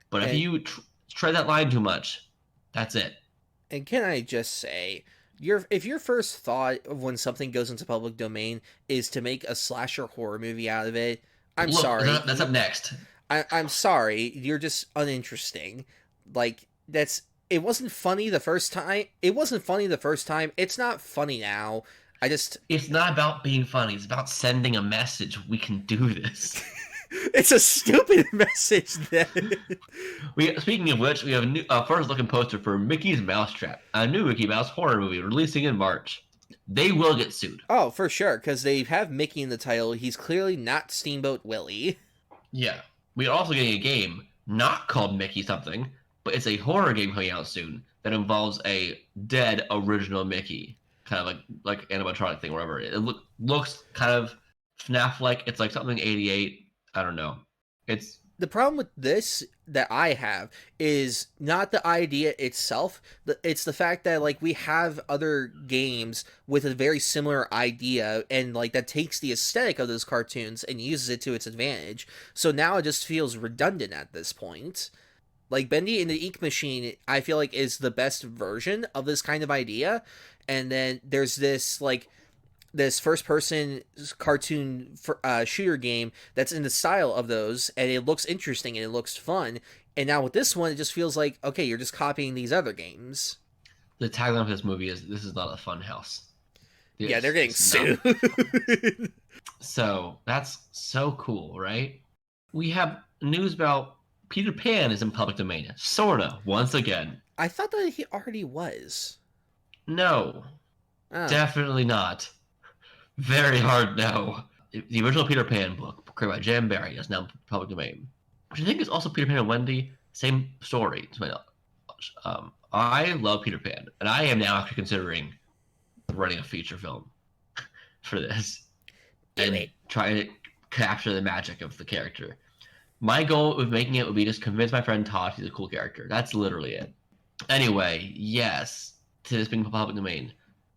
Speaker 1: But if you tread that line too much, that's it.
Speaker 2: And can I just say, if your first thought of when something goes into public domain is to make a slasher horror movie out of it, I'm
Speaker 1: Look,
Speaker 2: sorry.
Speaker 1: that's up next.
Speaker 2: I'm sorry. You're just uninteresting. Like, it wasn't funny the first time. It wasn't funny the first time. It's not funny now.
Speaker 1: It's not about being funny. It's about sending a message. We can do this.
Speaker 2: It's a stupid message then.
Speaker 1: Speaking of which, we have a new first looking poster for Mickey's Mousetrap, a new Mickey Mouse horror movie releasing in March. They will get sued.
Speaker 2: Oh, for sure, because they have Mickey in the title. He's clearly not Steamboat Willie.
Speaker 1: Yeah. We are also getting a game not called Mickey something, but it's a horror game coming out soon that involves a dead original Mickey, kind of like animatronic thing, or whatever. It looks kind of FNAF-like. It's like something 88. I don't know. It's
Speaker 2: the problem with this that I have is not the idea itself. It's the fact that like we have other games with a very similar idea and like that takes the aesthetic of those cartoons and uses it to its advantage. So now it just feels redundant at this point. Like Bendy and the Eek Machine, I feel like is the best version of this kind of idea. And then there's this first-person cartoon shooter game that's in the style of those, and it looks interesting and it looks fun. And now with this one, it just feels like, okay, you're just copying these other games.
Speaker 1: The tagline of this movie is, "This is not a fun house."
Speaker 2: Yeah, they're getting sued.
Speaker 1: So that's so cool, right? We have news about Peter Pan is in public domain. Sorta, once again.
Speaker 2: I thought that he already was.
Speaker 1: No.
Speaker 2: Oh.
Speaker 1: Definitely not. Very hard no. The original Peter Pan book, created by J.M. Barrie, is now public domain. Which I think is also Peter Pan and Wendy. Same story. I love Peter Pan, and I am now actually considering running a feature film for this. And trying to capture the magic of the character. My goal with making it would be just convince my friend Todd he's a cool character. That's literally it. Anyway, yes, to this being public domain.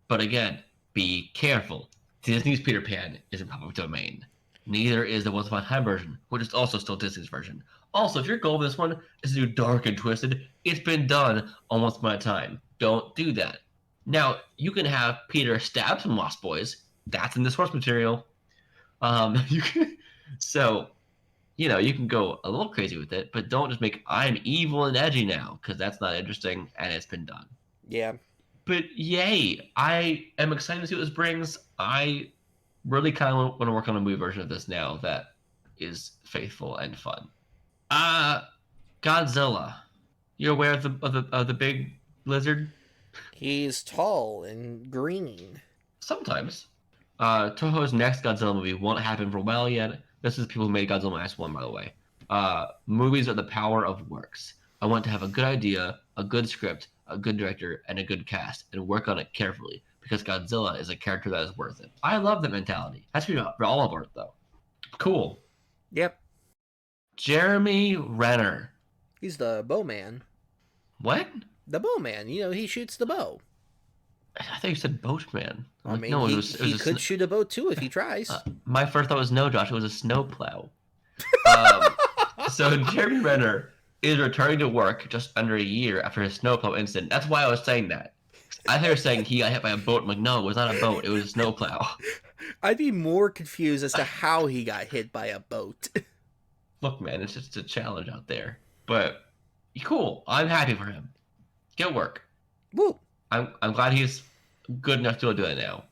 Speaker 1: But again, be careful. Disney's Peter Pan isn't public domain. Neither is the Once Upon a Time version, which is also still Disney's version. Also, if your goal with this one is to do dark and twisted, it's been done on Once Upon a Time. Don't do that. Now, you can have Peter stab some Lost Boys. That's in the source material. You can go a little crazy with it, but don't just make I'm evil and edgy now, because that's not interesting, and it's been done.
Speaker 2: Yeah.
Speaker 1: But yay, I am excited to see what this brings. I really kind of want to work on a movie version of this now that is faithful and fun. Godzilla. You're aware of the big lizard?
Speaker 2: He's tall and green.
Speaker 1: Sometimes. Toho's next Godzilla movie won't happen for a while yet. This is people who made Godzilla Minus One, by the way. Movies are the power of works. I want to have a good idea, a good script, a good director, and a good cast, and work on it carefully, because Godzilla is a character that is worth it. I love that mentality. That's for all of art, though. Cool.
Speaker 2: Yep.
Speaker 1: Jeremy Renner.
Speaker 2: He's the bowman.
Speaker 1: What?
Speaker 2: The bowman. He shoots the bow.
Speaker 1: I thought you said boatman.
Speaker 2: I mean, no, he could shoot a boat too if he tries.
Speaker 1: My first thought was no, Josh. It was a snowplow. So Jeremy Renner is returning to work just under a year after his snowplow incident. That's why I was saying that. I thought you were saying he got hit by a boat. I'm like, no, it was not a boat. It was a snowplow.
Speaker 2: I'd be more confused as to how he got hit by a boat.
Speaker 1: Look, man, it's just a challenge out there. But cool. I'm happy for him. Get work.
Speaker 2: Woo.
Speaker 1: I'm glad he's good enough to do it now.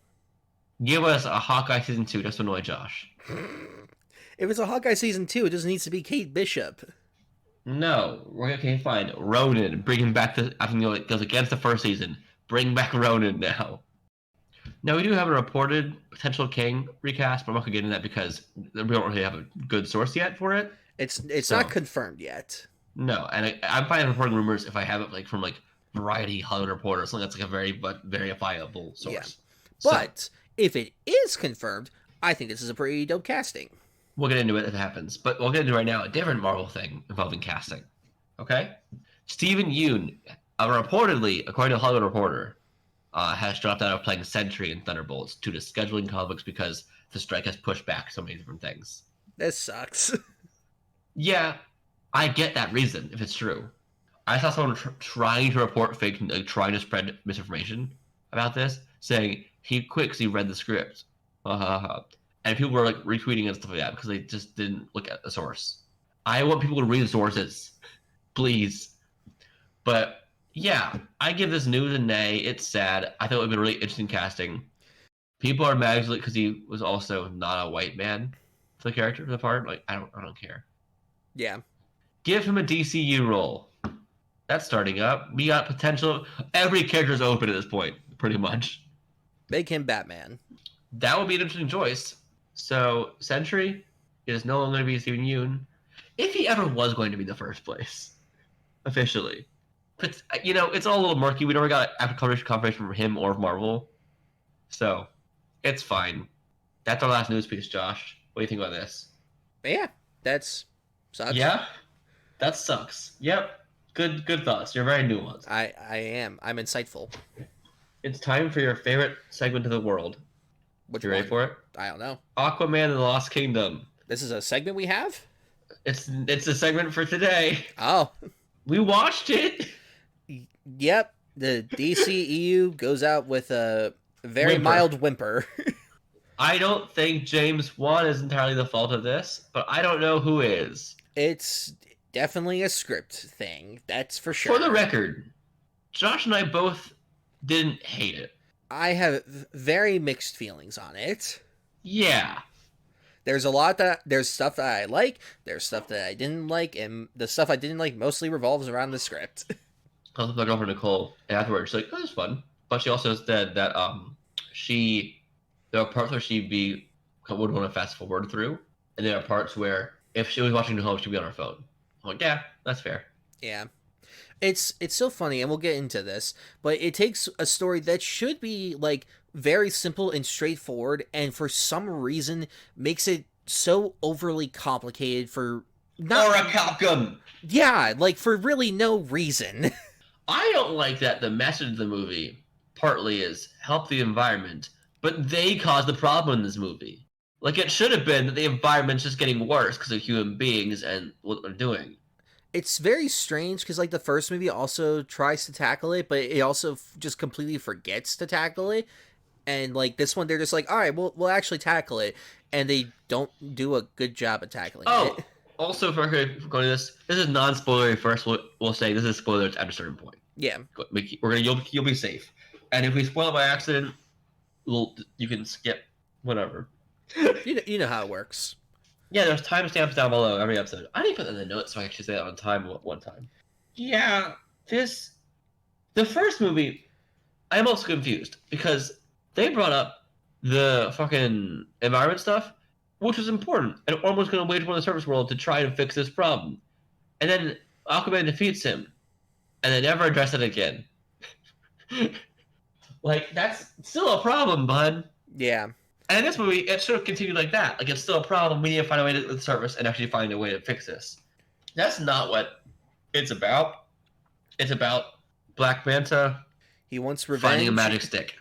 Speaker 1: Give us a Hawkeye season 2 just to annoy Josh.
Speaker 2: If it's a Hawkeye season 2, it just needs to be Kate Bishop.
Speaker 1: No, we're gonna find Ronan. Bring him back to. I think it goes against the first season. Bring back Ronan now. Now we do have a reported potential King recast, but I'm not gonna get into that because we don't really have a good source yet for it.
Speaker 2: It's not confirmed yet.
Speaker 1: No, and I'm fine reporting rumors if I have it from Variety, Hollywood Reporter, something that's a very verifiable source.
Speaker 2: Yeah. But if it is confirmed, I think this is a pretty dope casting.
Speaker 1: We'll get into it if it happens, but we'll get into right now a different Marvel thing involving casting. Okay? Stephen Yeun, reportedly, according to Hollywood Reporter, has dropped out of playing Sentry in Thunderbolts due to scheduling conflicts because the strike has pushed back so many different things.
Speaker 2: This sucks.
Speaker 1: Yeah, I get that reason, if it's true. I saw someone trying to report fake, like trying to spread misinformation about this, saying he quit because he read the script. And people were like retweeting and stuff like that because they just didn't look at the source. I want people to read the sources, please. But yeah, I give this news a nay. It's sad. I thought it would be really interesting casting. People are mad because he was also not a white man for the character for the part. Like I don't care.
Speaker 2: Yeah.
Speaker 1: Give him a DCU role. That's starting up. We got potential. Every character's open at this point, pretty much.
Speaker 2: Make him Batman.
Speaker 1: That would be an interesting choice. So Sentry is no longer going to be Steven Yeun, if he ever was going to be in the first place, officially. But it's all a little murky. We never got confirmation from him or Marvel, so it's fine. That's our last news piece, Josh. What do you think about this?
Speaker 2: Yeah, that's sucks.
Speaker 1: Yeah, that sucks. Yep. Good thoughts. You're very nuanced.
Speaker 2: I am. I'm insightful.
Speaker 1: It's time for your favorite segment of the world.
Speaker 2: Which
Speaker 1: you ready for it?
Speaker 2: I don't know.
Speaker 1: Aquaman and the Lost Kingdom.
Speaker 2: This is a segment we have?
Speaker 1: It's a segment for today.
Speaker 2: Oh.
Speaker 1: We watched it.
Speaker 2: Yep. The DCEU goes out with a very mild whimper.
Speaker 1: I don't think James Wan is entirely the fault of this, but I don't know who is.
Speaker 2: It's definitely a script thing. That's for sure.
Speaker 1: For the record, Josh and I both didn't hate it.
Speaker 2: I have very mixed feelings on it.
Speaker 1: Yeah.
Speaker 2: There's stuff that I like, there's stuff that I didn't like, and the stuff I didn't like mostly revolves around the script.
Speaker 1: I was with my girlfriend Nicole, and afterwards she's like, "Oh, this is fun," but she also said that there are parts where would want to fast forward through, and there are parts where if she was watching at home, she'd be on her phone. I'm like, yeah, that's fair.
Speaker 2: Yeah. It's so funny, and we'll get into this, but it takes a story that should be, like, very simple and straightforward, and for some reason makes it so overly complicated for not...
Speaker 1: Or a Calcum!
Speaker 2: Yeah, like, for really no reason.
Speaker 1: I don't like that the message of the movie partly is help the environment, but they caused the problem in this movie. Like, it should have been that the environment's just getting worse because of human beings and what they're doing.
Speaker 2: It's very strange because, like, the first movie also tries to tackle it, but it also just completely forgets to tackle it. And, like, this one, they're just like, all right, we'll actually tackle it. And they don't do a good job at tackling it.
Speaker 1: Also, for going to this is non-spoilery first. We'll say this is spoilers at a certain point.
Speaker 2: Yeah.
Speaker 1: You'll be safe. And if we spoil it by accident, you can skip whatever.
Speaker 2: You know how it works.
Speaker 1: Yeah, there's timestamps down below every episode. I didn't put that in the notes so I actually say that on time one time. Yeah, the first movie, I'm also confused because they brought up the fucking environment stuff, which was important, and Orm was going to wage war on the surface world to try and fix this problem. And then Aquaman defeats him, and they never address it again. Like, that's still a problem, bud.
Speaker 2: Yeah.
Speaker 1: And in this movie, it sort of continued like that. Like, it's still a problem. We need to find a way to surface and actually find a way to fix this. That's not what it's about. It's about Black Manta.
Speaker 2: He wants revenge.
Speaker 1: Finding a magic stick.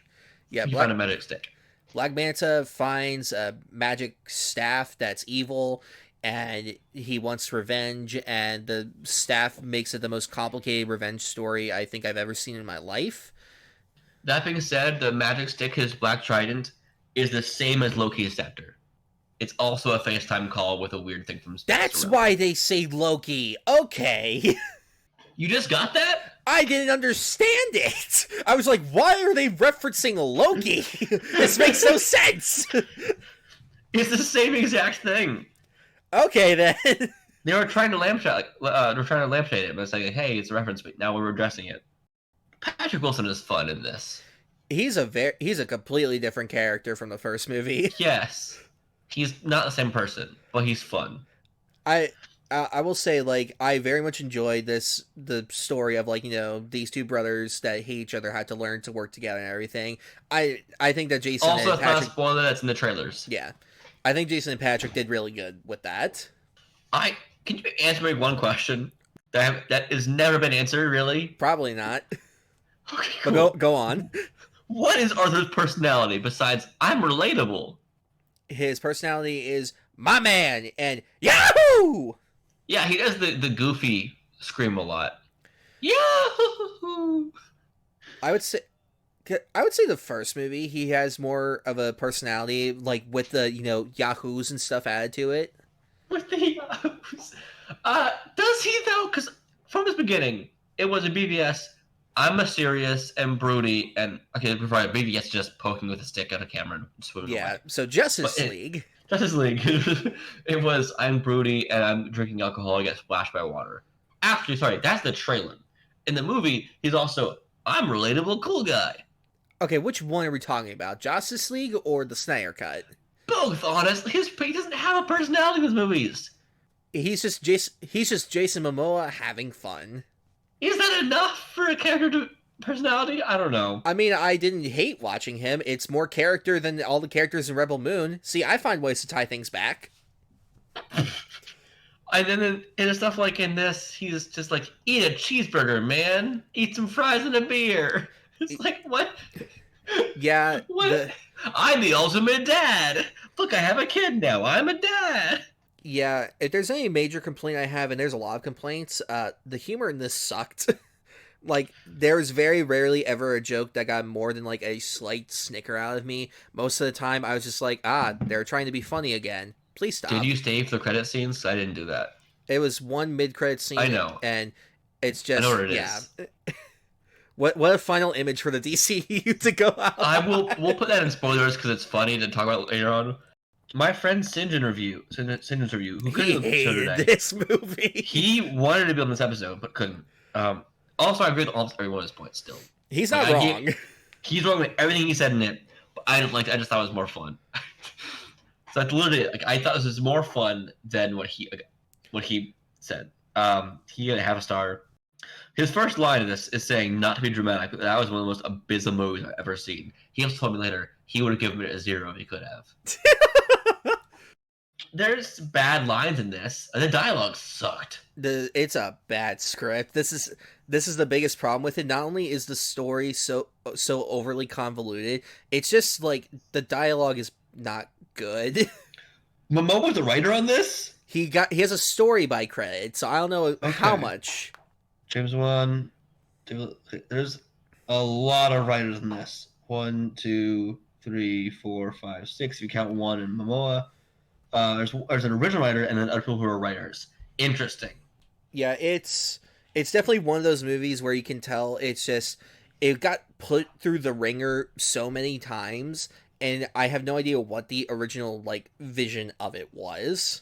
Speaker 2: Yeah,
Speaker 1: found a magic stick.
Speaker 2: Black Manta finds a magic staff that's evil, and he wants revenge, and the staff makes it the most complicated revenge story I think I've ever seen in my life.
Speaker 1: That being said, the magic stick, his Black Trident, is the same as Loki's scepter. It's also a FaceTime call with a weird thing from space.
Speaker 2: That's why they say Loki. Okay.
Speaker 1: You just got that?
Speaker 2: I didn't understand it. I was like, why are they referencing Loki? This makes no sense.
Speaker 1: It's the same exact thing.
Speaker 2: Okay, then.
Speaker 1: They were trying to lampshade it, but it's like, hey, it's a reference, but now we're addressing it. Patrick Wilson is fun in this.
Speaker 2: He's a completely different character from the first movie.
Speaker 1: Yes. He's not the same person, but he's fun.
Speaker 2: I will say, like, I very much enjoyed the story of, like, these two brothers that hate each other had to learn to work together and everything. I think that Jason
Speaker 1: also,
Speaker 2: and Patrick...
Speaker 1: not a spoiler, that's in the trailers.
Speaker 2: Yeah. I think Jason and Patrick did really good with that.
Speaker 1: Can you answer me one question that has never been answered, really?
Speaker 2: Probably not.
Speaker 1: Okay, cool.
Speaker 2: But go on.
Speaker 1: What is Arthur's personality besides I'm relatable?
Speaker 2: His personality is my man and Yahoo!
Speaker 1: Yeah, he does the goofy scream a lot. Yahoo!
Speaker 2: I would say the first movie, he has more of a personality, like with the, Yahoos and stuff added to it.
Speaker 1: With the Yahoos. Does he though? Because from his beginning, it was a BVS. I'm a serious and broody, and okay, before BVS just poking with a stick at a camera and swimming away.
Speaker 2: So Justice League.
Speaker 1: Justice League. It was I'm broody and I'm drinking alcohol and get splashed by water. Actually, sorry, that's the trailer. In the movie, he's also I'm relatable cool guy.
Speaker 2: Okay, which one are we talking about? Justice League or the Snyder Cut?
Speaker 1: Both, honestly. He doesn't have a personality in his movies.
Speaker 2: He's just Jason Momoa having fun.
Speaker 1: Is that enough for a character to personality? I don't know.
Speaker 2: I mean, I didn't hate watching him. It's more character than all the characters in Rebel Moon. See, I find ways to tie things back.
Speaker 1: And then in stuff like in this, he's just like, eat a cheeseburger, man. Eat some fries and a beer. It's like, what?
Speaker 2: Yeah.
Speaker 1: What? I'm the ultimate dad. Look, I have a kid now. I'm a dad.
Speaker 2: Yeah, if there's any major complaint I have, and there's a lot of complaints, the humor in this sucked. Like, there's very rarely ever a joke that got more than, like, a slight snicker out of me. Most of the time, I was just like, they're trying to be funny again. Please stop.
Speaker 1: Did you stay for the credit scenes? I didn't do that.
Speaker 2: It was one mid-credit scene.
Speaker 1: I know.
Speaker 2: And it's just,
Speaker 1: I know what it is.
Speaker 2: What a final image for the DCU to go out.
Speaker 1: We'll put that in spoilers because it's funny to talk about later on. My friend Sinjin's review, who couldn't
Speaker 2: hated this movie.
Speaker 1: He wanted to be on this episode but couldn't. Also, I agree with almost every one of his points. Still,
Speaker 2: he's not wrong.
Speaker 1: He's wrong with everything he said in it. But I didn't like. I just thought it was more fun. So that's literally like I thought this was more fun than what he said. He got a half a star. His first line of this is saying not to be dramatic. But that was one of the most abysmal movies I've ever seen. He also told me later he would have given it a 0 if he could have. There's bad lines in this. The dialogue sucked.
Speaker 2: It's a bad script. This is the biggest problem with it. Not only is the story so overly convoluted, it's just like the dialogue is not good.
Speaker 1: Momoa's the writer on this?
Speaker 2: He has a story by credit, so I don't know how much.
Speaker 1: James Wan. There's a lot of writers in this. 1, 2, 3, 4, 5, 6. If you count one in Momoa. There's an original writer and then other people who are writers. Interesting.
Speaker 2: Yeah, it's definitely one of those movies where you can tell it's just it got put through the ringer so many times, and I have no idea what the original vision of it was.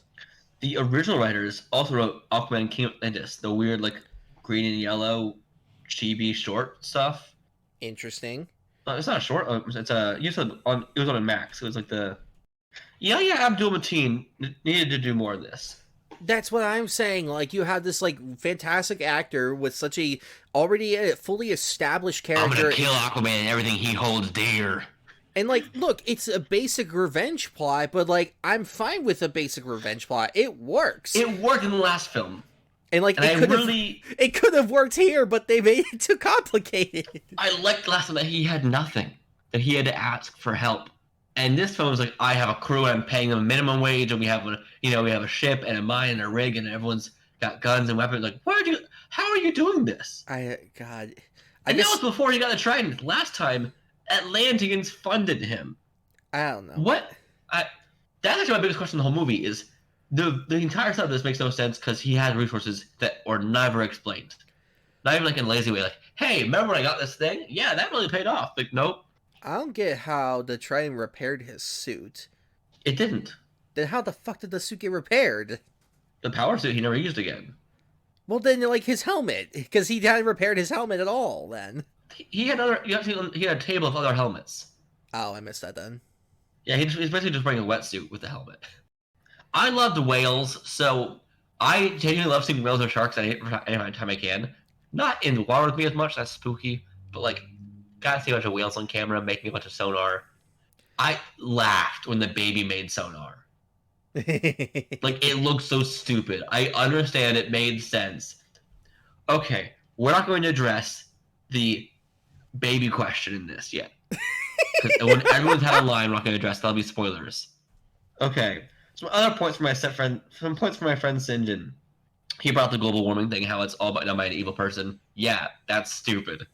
Speaker 1: The original writers also wrote Aquaman King of Atlantis, the weird green and yellow chibi short stuff.
Speaker 2: Interesting.
Speaker 1: It's not a short. It's a it was on a Max. It was like the Yahya Abdul-Mateen needed to do more of this.
Speaker 2: That's what I'm saying. You have this fantastic actor with such a already fully established character.
Speaker 1: I'm gonna kill Aquaman and everything he holds dear.
Speaker 2: And look, it's a basic revenge plot, but I'm fine with a basic revenge plot. It works.
Speaker 1: It worked in the last film.
Speaker 2: And it could have worked here, but they made it too complicated.
Speaker 1: I liked last time that he had nothing, that he had to ask for help. And this film was I have a crew and I'm paying them a minimum wage, and we have a ship and a mine and a rig, and everyone's got guns and weapons. How are you doing this?
Speaker 2: That
Speaker 1: was before he got the Trident. Last time, Atlanteans funded him.
Speaker 2: I don't know.
Speaker 1: What? That's actually my biggest question in the whole movie is the entire stuff of this makes no sense because he had resources that were never explained. Not even in a lazy way, hey, remember when I got this thing? Yeah, that really paid off. Nope.
Speaker 2: I don't get how the Trident repaired his suit.
Speaker 1: It didn't.
Speaker 2: Then how the fuck did the suit get repaired?
Speaker 1: The power suit he never used again.
Speaker 2: Well, then his helmet, because he hadn't repaired his helmet at all. Then
Speaker 1: he had he had a table of other helmets.
Speaker 2: Oh, I missed that then.
Speaker 1: Yeah, he's basically just wearing a wetsuit with the helmet. I love the whales, so I genuinely love seeing whales or sharks any time I can. Not in the water with me as much. That's spooky, but gotta see a bunch of whales on camera making a bunch of sonar. I laughed when the baby made sonar. It looked so stupid. I understand it made sense. Okay, we're not going to address the baby question in this yet. When everyone's had a line, we're not going to address. That'll be spoilers. Okay, some other points for my friend Sinjin. He brought the global warming thing, how it's all done by an evil person. Yeah, that's stupid.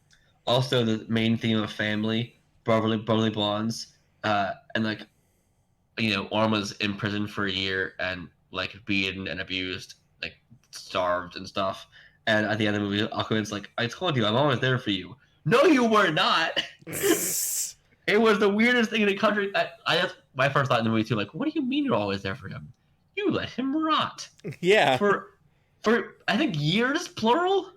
Speaker 1: Also, the main theme of family, brotherly bonds, and like Orma's in prison for a year and like beaten and abused, like starved and stuff. And at the end of the movie, Aquaman's like, "I told you, I'm always there for you." No, you were not. It was the weirdest thing in the country. That's my first thought in the movie too. Like, what do you mean you're always there for him? You let him rot
Speaker 2: Yeah.
Speaker 1: for I think years, plural.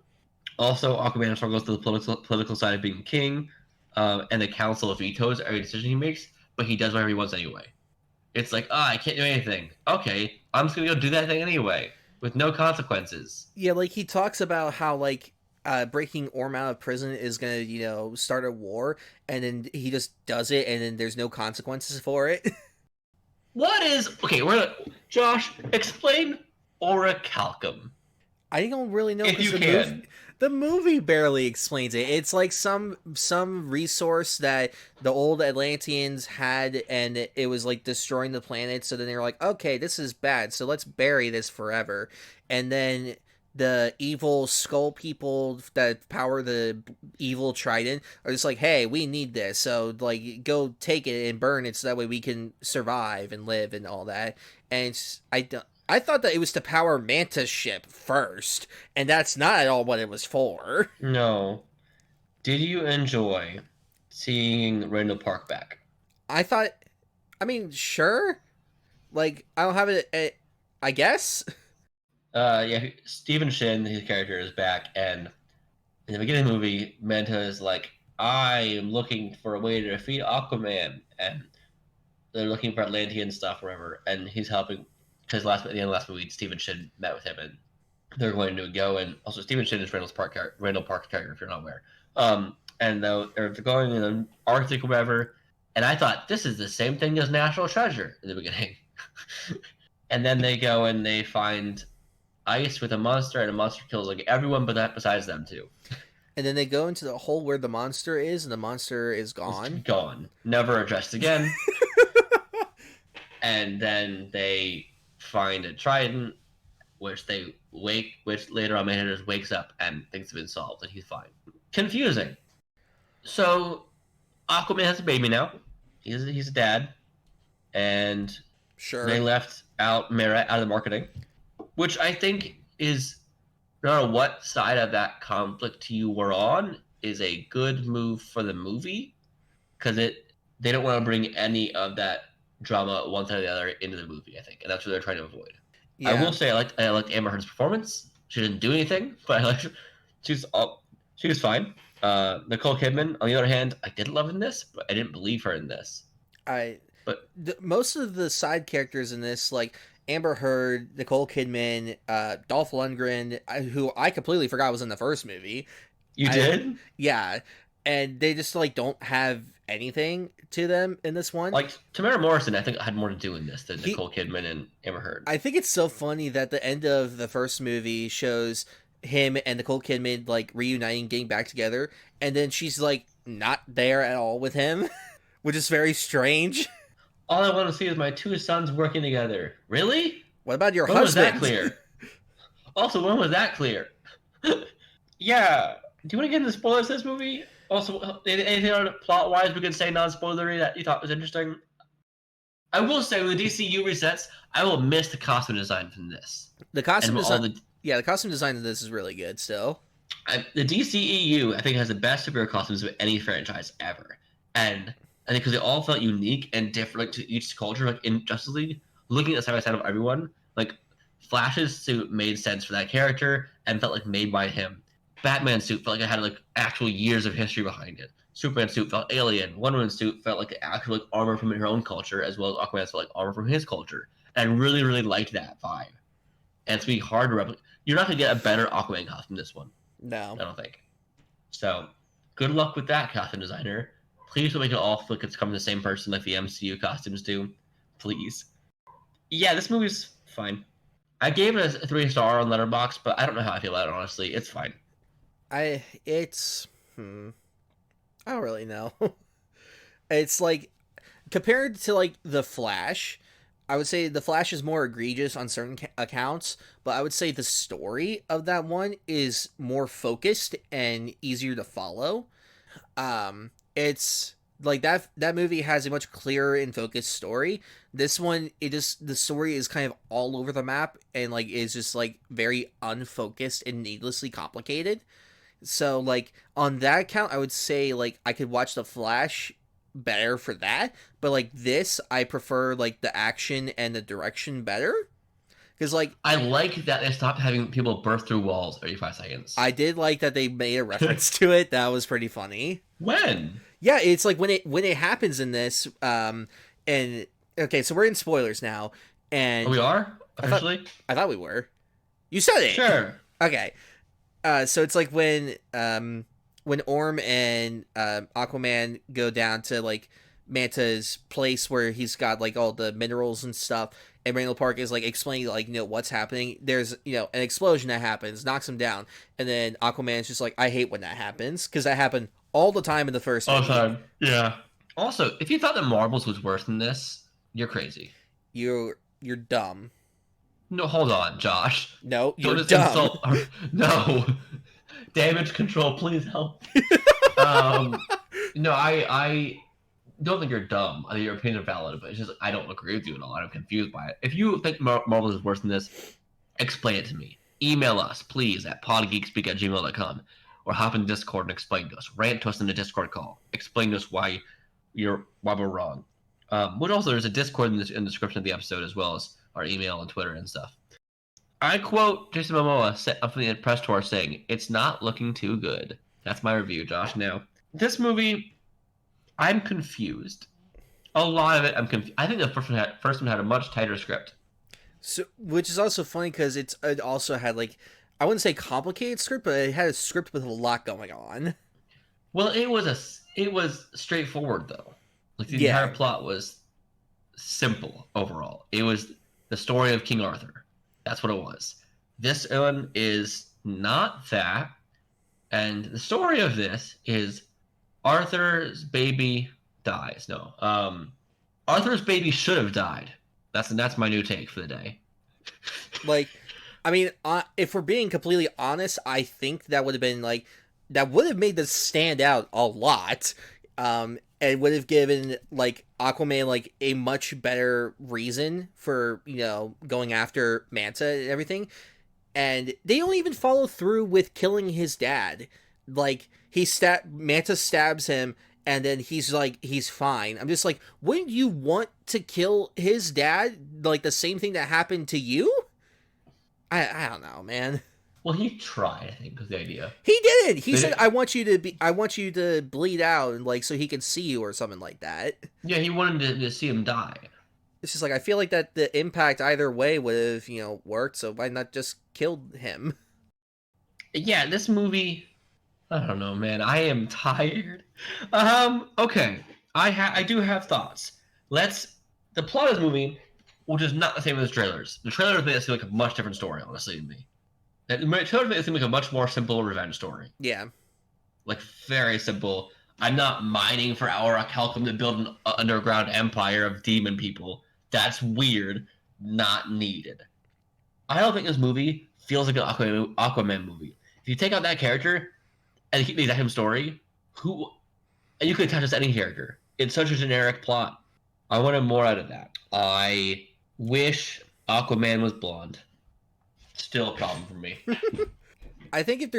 Speaker 1: Also, Aquaman struggles to the political side of being king, and the council vetoes every decision he makes, but he does whatever he wants anyway. It's like, I can't do anything. Okay, I'm just gonna go do that thing anyway, with no consequences.
Speaker 2: Yeah, like he talks about how like breaking Orm out of prison is gonna, start a war, and then he just does it, and then there's no consequences for it.
Speaker 1: What is okay? Josh, explain orichalcum.
Speaker 2: I don't really know
Speaker 1: If
Speaker 2: because
Speaker 1: you can.
Speaker 2: The movie barely explains it. It's like some resource that the old Atlanteans had, and it was like destroying the planet. So then they were like, okay, this is bad, so let's bury this forever. And then the evil skull people that power the evil trident are just like, hey, we need this, so like go take it and burn it so that way we can survive and live and all that. And I thought that it was to power Manta's ship first, and that's not at all what it was for.
Speaker 1: No. Did you enjoy seeing Randall Park back?
Speaker 2: I thought, I mean, sure. Like, I don't have it, I guess.
Speaker 1: Yeah, Stephen Shin, his character, is back, and in the beginning of the movie, Manta is like, I am looking for a way to defeat Aquaman, and they're looking for Atlantean stuff, or whatever, and he's helping, because at the end of the last movie, Stephen Shin met with him, and they're going to go, and also Stephen Shin is Randall Park's character, if you're not aware. And they're going in the Arctic or whatever, and I thought, this is the same thing as National Treasure in the beginning. And then they go and they find ice with a monster, and a monster kills like everyone but that besides them too.
Speaker 2: And then they go into the hole where the monster is, and the monster is gone.
Speaker 1: It's gone. Never addressed again. And then they find a trident, which later on Manhunter just wakes up and things have been solved and he's fine. Confusing. So Aquaman has a baby now. He's a dad. And
Speaker 2: Sure.
Speaker 1: they left out Mera out of the marketing, which I think is, no matter what side of that conflict you were on, is a good move for the movie, because they don't want to bring any of that drama one side or the other into the movie, I think, and that's what they're trying to avoid. Yeah. I will say I liked Amber Heard's performance. She didn't do anything, but she was fine. Nicole Kidman, on the other hand, I did love in this, but I didn't believe her in this.
Speaker 2: Most of the side characters in this, like Amber Heard, Nicole Kidman, Dolph Lundgren, who I completely forgot was in the first movie.
Speaker 1: You did?
Speaker 2: Yeah. And they just like don't have anything to them in this one.
Speaker 1: Like Tamara Morrison, I think had more to do in this than Nicole Kidman and Amber Heard.
Speaker 2: I think it's so funny that the end of the first movie shows him and Nicole Kidman like reuniting, getting back together, and then she's like not there at all with him, which is very strange.
Speaker 1: All I want to see is my two sons working together. Really?
Speaker 2: What about your husband?
Speaker 1: Was that clear? Also, when was that clear? Yeah. Do you want to get into spoilers of this movie? Also, anything on plot-wise we could say non-spoilery that you thought was interesting? I will say, when the DCU resets, I will miss the costume design from this.
Speaker 2: The costume design... Yeah, the costume design of this is really good still.
Speaker 1: The DCEU, I think, has the best superhero costumes of any franchise ever. And I think because they all felt unique and different, like, to each culture. Like, in Justice League, looking at side by side of everyone, like, Flash's suit made sense for that character and felt like made by him. Batman's suit felt like it had like actual years of history behind it. Superman's suit felt alien. Wonder Woman's suit felt like the actual like, armor from her own culture, as well as Aquaman's felt like armor from his culture. And I really, really liked that vibe. And it's going to be hard to replicate. You're not going to get a better Aquaman costume than this one.
Speaker 2: No.
Speaker 1: I don't think. So, good luck with that, costume designer. Please don't make it all feel like it's coming from the same person like the MCU costumes do. Please. Yeah, this movie's fine. I gave it a 3-star on Letterboxd, but I don't know how I feel about it, honestly. It's fine.
Speaker 2: I don't really know. It's like, compared to like The Flash, I would say the Flash is more egregious on certain accounts, but I would say the story of that one is more focused and easier to follow. It's like that movie has a much clearer and focused story. This one, the story is kind of all over the map and like is just like very unfocused and needlessly complicated. So like on that account, I would say like I could watch The Flash better for that, but like this, I prefer like the action and the direction better. Because like
Speaker 1: I like that they stopped having people burst through walls every 5 seconds.
Speaker 2: I did like that they made a reference to it. That was pretty funny.
Speaker 1: When?
Speaker 2: Yeah, it's like when it happens in this. And okay, so we're in spoilers now, and
Speaker 1: Oh, we are officially.
Speaker 2: I thought we were. You said it.
Speaker 1: Sure.
Speaker 2: Okay. So it's like when Orm and Aquaman go down to like Manta's place where he's got like all the minerals and stuff, and Randall Park is like explaining like what's happening. There's an explosion that happens, knocks him down, and then Aquaman's just like, I hate when that happens because that happened all the time in the first.
Speaker 1: All the time. Yeah. Also, if you thought that Marbles was worse than this, you're crazy.
Speaker 2: You're dumb.
Speaker 1: No, hold on, Josh.
Speaker 2: No,
Speaker 1: Don't
Speaker 2: you're
Speaker 1: just
Speaker 2: dumb.
Speaker 1: insult. No. Damage control, please help. No, I don't think you're dumb. I think your opinions are valid, but it's just I don't agree with you at all. I'm confused by it. If you think Marvel is worse than this, explain it to me. Email us, please, at podgeekspeak@gmail.com, or hop in Discord and explain to us. Rant to us in the Discord call. Explain to us why we're wrong. But also, there's a Discord in the description of the episode, as well as our email and Twitter and stuff. I quote Jason Momoa from the press tour saying, "It's not looking too good." That's my review, Josh. Now, this movie, I'm confused. A lot of it, I'm confused. I think the first one had a much tighter script.
Speaker 2: So, which is also funny because it also had like, I wouldn't say complicated script, but it had a script with a lot going on.
Speaker 1: Well, it was straightforward though. Like the entire plot was simple overall. It was the story of King Arthur. That's what it was. This one is not that, and the story of this is Arthur's baby dies. No, Arthur's baby should have died. That's my new take for the day.
Speaker 2: Like, I mean, if we're being completely honest, I think that would have been like that would have made this stand out a lot. And would have given like Aquaman like a much better reason for going after Manta and everything. And they don't even follow through with killing his dad. Like Manta stabs him, and then he's like, he's fine. I'm just like, wouldn't you want to kill his dad? Like the same thing that happened to you? I don't know, man.
Speaker 1: Well, he tried, I think, was the idea.
Speaker 2: He did. He said, "I want you to bleed out, and like so he can see you or something like that."
Speaker 1: Yeah, he wanted to see him die.
Speaker 2: It's just like I feel like that the impact either way would have worked. So why not just kill him?
Speaker 1: Yeah, this movie. I don't know, man. I am tired. Okay, I do have thoughts. The plot of this movie, which is not the same as the trailers. The trailers made it seem like a much different story, honestly, to me. The trailers made it seem like a much more simple revenge story.
Speaker 2: Yeah.
Speaker 1: Like, very simple. I'm not mining for Orichalcum to build an underground empire of demon people. That's weird. Not needed. I don't think this movie feels like an Aquaman movie. If you take out that character and keep the exact same story, and you could attach this to any character. It's such a generic plot. I wanted more out of that. I wish Aquaman was blonde. Still a problem for me.
Speaker 2: I think if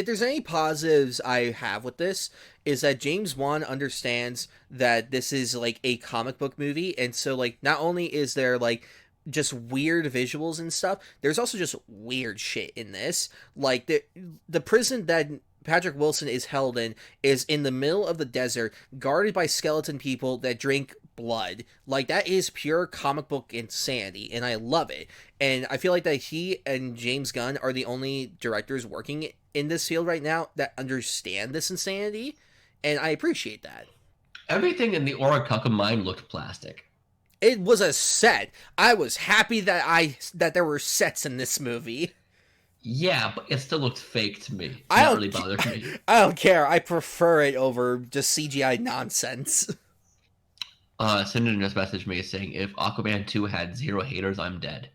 Speaker 2: there's any positives I have with this is that James Wan understands that this is like a comic book movie, and so like not only is there like just weird visuals and stuff, there's also just weird shit in this. Like the prison that Patrick Wilson is held in is in the middle of the desert, guarded by skeleton people that drink blood. Like, that is pure comic book insanity, and I love it. And I feel like that he and James Gunn are the only directors working in this field right now that understand this insanity, and I appreciate that.
Speaker 1: Everything in the Orichalcum mine looked plastic.
Speaker 2: It was a set. I was happy that there were sets in this movie.
Speaker 1: Yeah, but it still looked fake to me. It not really bothered me.
Speaker 2: I don't care. I prefer it over just CGI nonsense.
Speaker 1: Cinder just messaged me saying, if Aquaman 2 had 0 haters, I'm dead.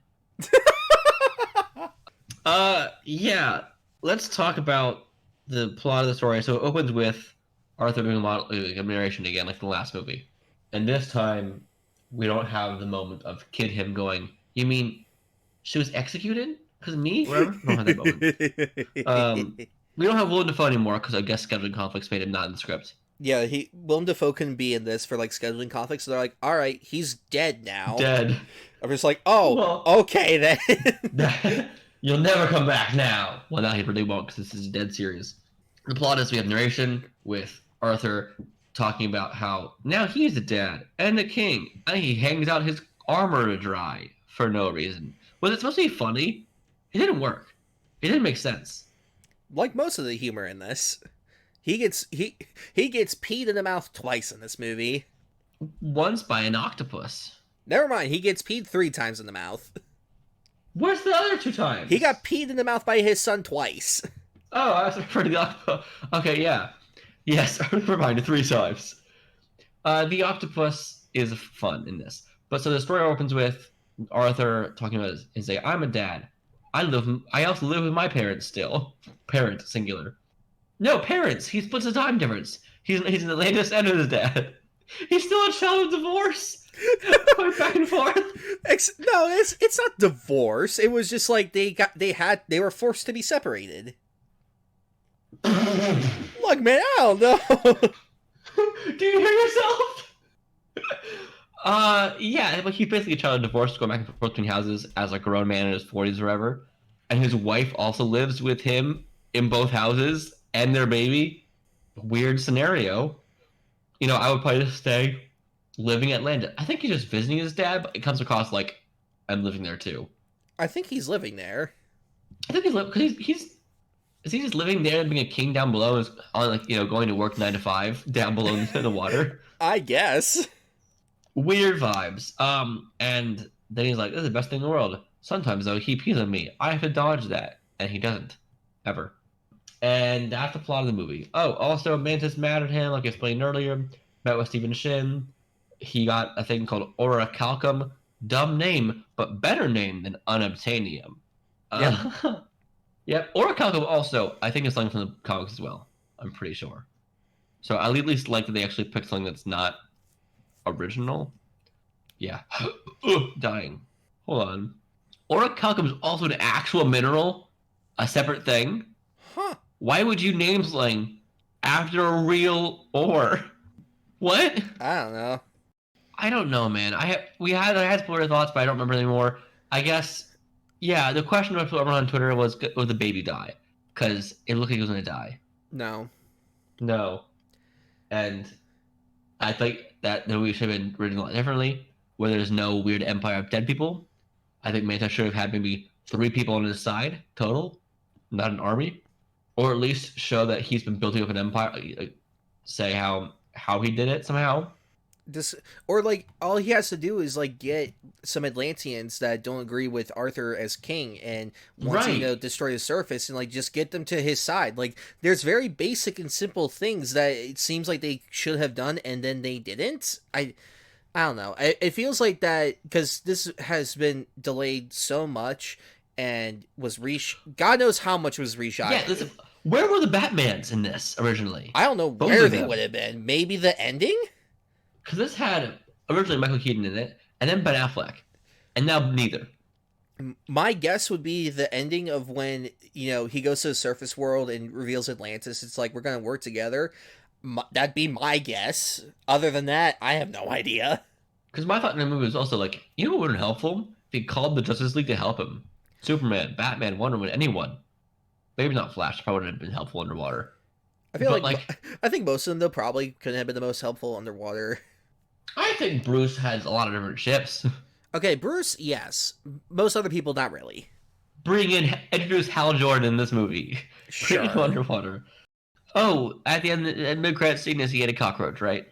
Speaker 1: Yeah. Let's talk about the plot of the story. So it opens with Arthur doing a narration again, like the last movie. And this time, we don't have the moment of Kid him going, you mean she was executed? Because of me? Whatever. We don't have that moment. We don't have Willem Dafoe anymore because I guess scheduling conflicts made him not in the script.
Speaker 2: Yeah, Willem Dafoe couldn't be in this for like scheduling conflicts, so they're like, all right, he's dead now.
Speaker 1: Dead.
Speaker 2: I'm just like, oh, well, okay then.
Speaker 1: You'll never come back now. Well, now he really won't because this is a dead series. The plot is we have narration with Arthur talking about how now he's the dad and the king, and he hangs out his armor to dry for no reason. Was it supposed to be funny? It didn't work. It didn't make sense.
Speaker 2: Like most of the humor in this, he gets peed in the mouth twice in this movie.
Speaker 1: Once by an octopus.
Speaker 2: Never mind, he gets peed 3 times in the mouth.
Speaker 1: Where's the other 2 times?
Speaker 2: He got peed in the mouth by his son twice.
Speaker 1: Oh, I was referring to the octopus. Okay, yeah. Yes, reminded 3 times. The octopus is fun in this. But so the story opens with Arthur talking about his day. I'm a dad. I also live with my parents still. Parent, singular. No, parents. He splits the time difference. He's in Atlantis and his dad. He's still a child of divorce. Going back and forth.
Speaker 2: No, it's not divorce. It was just like they were forced to be separated. Look, man, I don't know.
Speaker 1: Do you hear yourself? Yeah, but he's basically a child of divorce, going back and forth between houses as a grown man in his 40s or whatever. And his wife also lives with him in both houses and their baby. Weird scenario. You know, I would probably just stay living at Atlanta. I think he's just visiting his dad, but it comes across like I'm living there too.
Speaker 2: I think he's living there.
Speaker 1: I think he's is he just living there and being a king down below, is on like, you know, going to work 9 to 5 down below in the water?
Speaker 2: I guess.
Speaker 1: Weird vibes. And then he's like, this is the best thing in the world. Sometimes though he pees on me. I have to dodge that. And he doesn't. Ever. And that's the plot of the movie. Oh, also Mantis mad at him, like I explained earlier. Met with Stephen Shin. He got a thing called orichalcum. Dumb name, but better name than unobtainium.
Speaker 2: Yeah.
Speaker 1: Yep. Orichalcum also, I think, is something from the comics as well. I'm pretty sure. So I at least like that they actually picked something that's not original. Yeah. Dying. Hold on. Orichalcum is also an actual mineral, a separate thing.
Speaker 2: Huh.
Speaker 1: Why would you name something after a real ore? What?
Speaker 2: I don't know.
Speaker 1: I don't know, man. I had spoiler thoughts, but I don't remember anymore. I guess, yeah. The question of everyone on Twitter was the baby die? Because it looked like he was gonna die.
Speaker 2: No.
Speaker 1: And I think that the movie should have been written a lot differently, where there's no weird empire of dead people. I think Manta should have had maybe 3 people on his side total, not an army, or at least show that he's been building up an empire. Say how he did it somehow.
Speaker 2: Or like all he has to do is like get some Atlanteans that don't agree with Arthur as king and want to destroy the surface, and like just get them to his side. Like there's very basic and simple things that it seems like they should have done and then they didn't. I don't know. It feels like that because this has been delayed so much and was God knows how much was reshot.
Speaker 1: Yeah, listen, where were the Batmans in this originally?
Speaker 2: I don't know where they would have been. Maybe the ending?
Speaker 1: Because this had originally Michael Keaton in it, and then Ben Affleck, and now neither.
Speaker 2: My guess would be the ending of when, you know, he goes to the surface world and reveals Atlantis. It's like, we're going to work together. That'd be my guess. Other than that, I have no idea.
Speaker 1: Because my thought in the movie was also like, you know what would have been helpful? If he called the Justice League to help him. Superman, Batman, Wonder Woman, anyone. Maybe not Flash, probably would have been helpful underwater.
Speaker 2: I feel like I think most of them, though, probably couldn't have been the most helpful underwater.
Speaker 1: I think Bruce has a lot of different ships.
Speaker 2: Okay, Bruce, yes. Most other people, not really.
Speaker 1: Introduce Hal Jordan in this movie.
Speaker 2: Sure.
Speaker 1: Bring him underwater. Oh, at the mid-credit scene, he had a cockroach, right?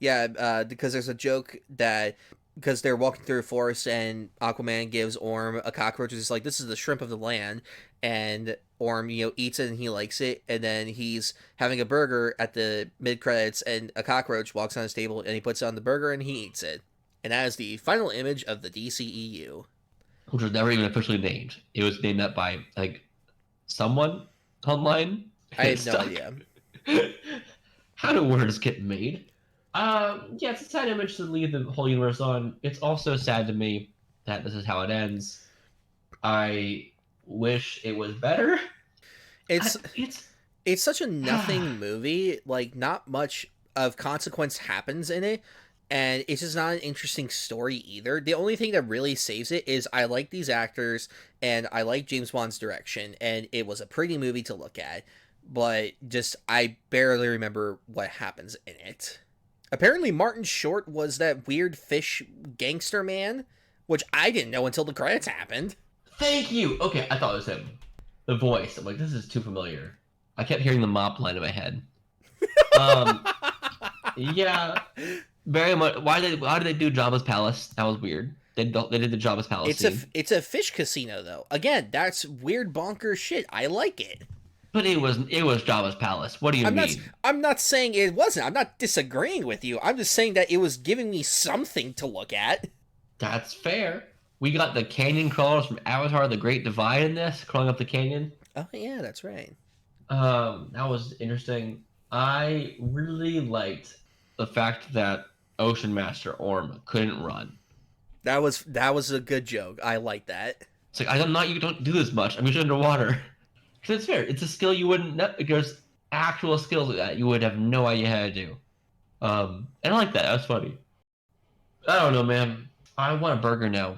Speaker 2: Yeah, because there's a joke that because they're walking through a forest and Aquaman gives Orm a cockroach. It's like, this is the shrimp of the land, and Orm, eats it and he likes it. And then he's having a burger at the mid credits, and a cockroach walks on his table and he puts it on the burger and he eats it. And that is the final image of the DCEU,
Speaker 1: which was never even officially named. It was named that by like someone online.
Speaker 2: I have no idea.
Speaker 1: How do words get made? Yeah, it's a sad image to leave the whole universe on. It's also sad to me that this is how it ends. I wish it was better.
Speaker 2: It's such a nothing movie. Like, not much of consequence happens in it, and it's just not an interesting story either. The only thing that really saves it is I like these actors, and I like James Wan's direction, and it was a pretty movie to look at, but just I barely remember what happens in it. Apparently, Martin Short was that weird fish gangster man, which I didn't know until the credits happened.
Speaker 1: Thank you! Okay, I thought it was him. The voice. I'm like, this is too familiar. I kept hearing the mop line in my head. Yeah, very much. Why did they do Jabba's Palace? That was weird. They did the Jabba's Palace scene.
Speaker 2: It's a fish casino, though. Again, that's weird bonkers shit. I like it.
Speaker 1: But it was Jabba's Palace. What do you mean?
Speaker 2: I'm not saying it wasn't. I'm not disagreeing with you. I'm just saying that it was giving me something to look at.
Speaker 1: That's fair. We got the canyon crawlers from Avatar: The Great Divide in this, crawling up the canyon.
Speaker 2: Oh yeah, that's right.
Speaker 1: That was interesting. I really liked the fact that Ocean Master Orm couldn't run.
Speaker 2: That was a good joke. I like that.
Speaker 1: It's like, you don't do this much. I'm usually underwater. Because it's fair. It's a skill you wouldn't know. There's actual skills like that you would have no idea how to do. And I like that. That was funny. I don't know, man. I want a burger now.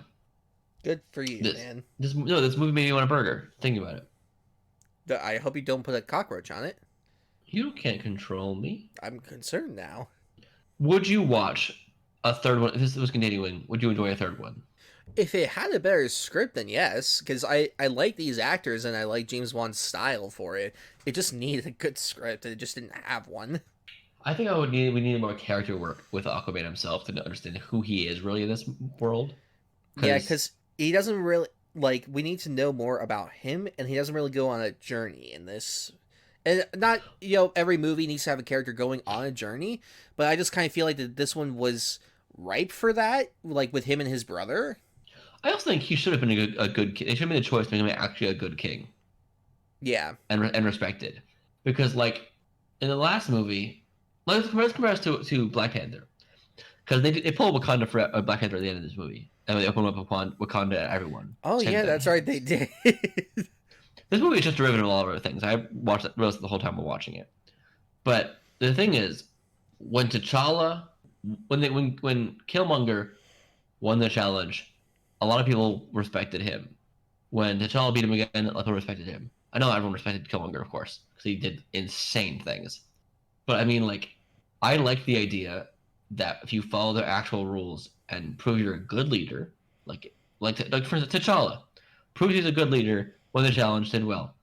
Speaker 2: Good for you, man.
Speaker 1: This movie made me want a burger. Think about it.
Speaker 2: I hope you don't put a cockroach on it.
Speaker 1: You can't control me.
Speaker 2: I'm concerned now.
Speaker 1: Would you watch a third one? If this was continuing, would you enjoy a third one?
Speaker 2: If it had a better script, then yes, because I like these actors and I like James Wan's style for it. It just needed a good script, and it just didn't have one.
Speaker 1: I think we needed more character work with Aquaman himself to understand who he is really in this world.
Speaker 2: Yeah, because he doesn't really, like, we need to know more about him, and he doesn't really go on a journey in this. And not, every movie needs to have a character going on a journey, but I just kind of feel like that this one was ripe for that, like with him and his brother.
Speaker 1: I also think he should have been a good king. They should have made the choice to make him actually a good king.
Speaker 2: Yeah.
Speaker 1: And respected. Because, like, in the last movie, let's compare us to Black Panther. Because they pull Wakanda for Black Panther at the end of this movie. And they open up Wakanda to everyone.
Speaker 2: Oh, yeah, that's right, they did.
Speaker 1: This movie is just derivative of all of other things. I watched it the whole time while watching it. But the thing is, when T'Challa, when Killmonger won the challenge, a lot of people respected him. When T'Challa beat him again, a lot of people respected him. I know everyone respected Killmonger, of course, because he did insane things. But I mean, like, I like the idea that if you follow the actual rules and prove you're a good leader, like for instance, T'Challa, proves he's a good leader, won the challenge, did well.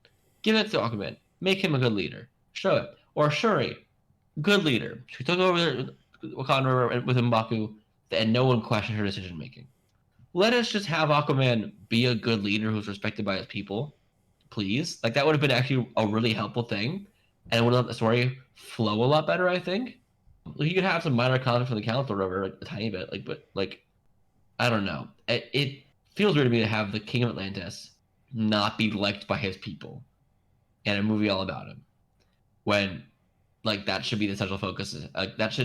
Speaker 1: Give it to Aquaman. Make him a good leader. Show it. Or Shuri, good leader. She took over Wakanda with M'Baku, and no one questioned her decision making. Let us just have Aquaman be a good leader who's respected by his people, please. Like, that would have been actually a really helpful thing, and it would have let the story flow a lot better, I think. Like, you could have some minor conflict from the council or whatever, like a tiny bit, but I don't know. It feels weird to me to have the King of Atlantis not be liked by his people and a movie all about him, when, like, that should be the central focus. Like, that's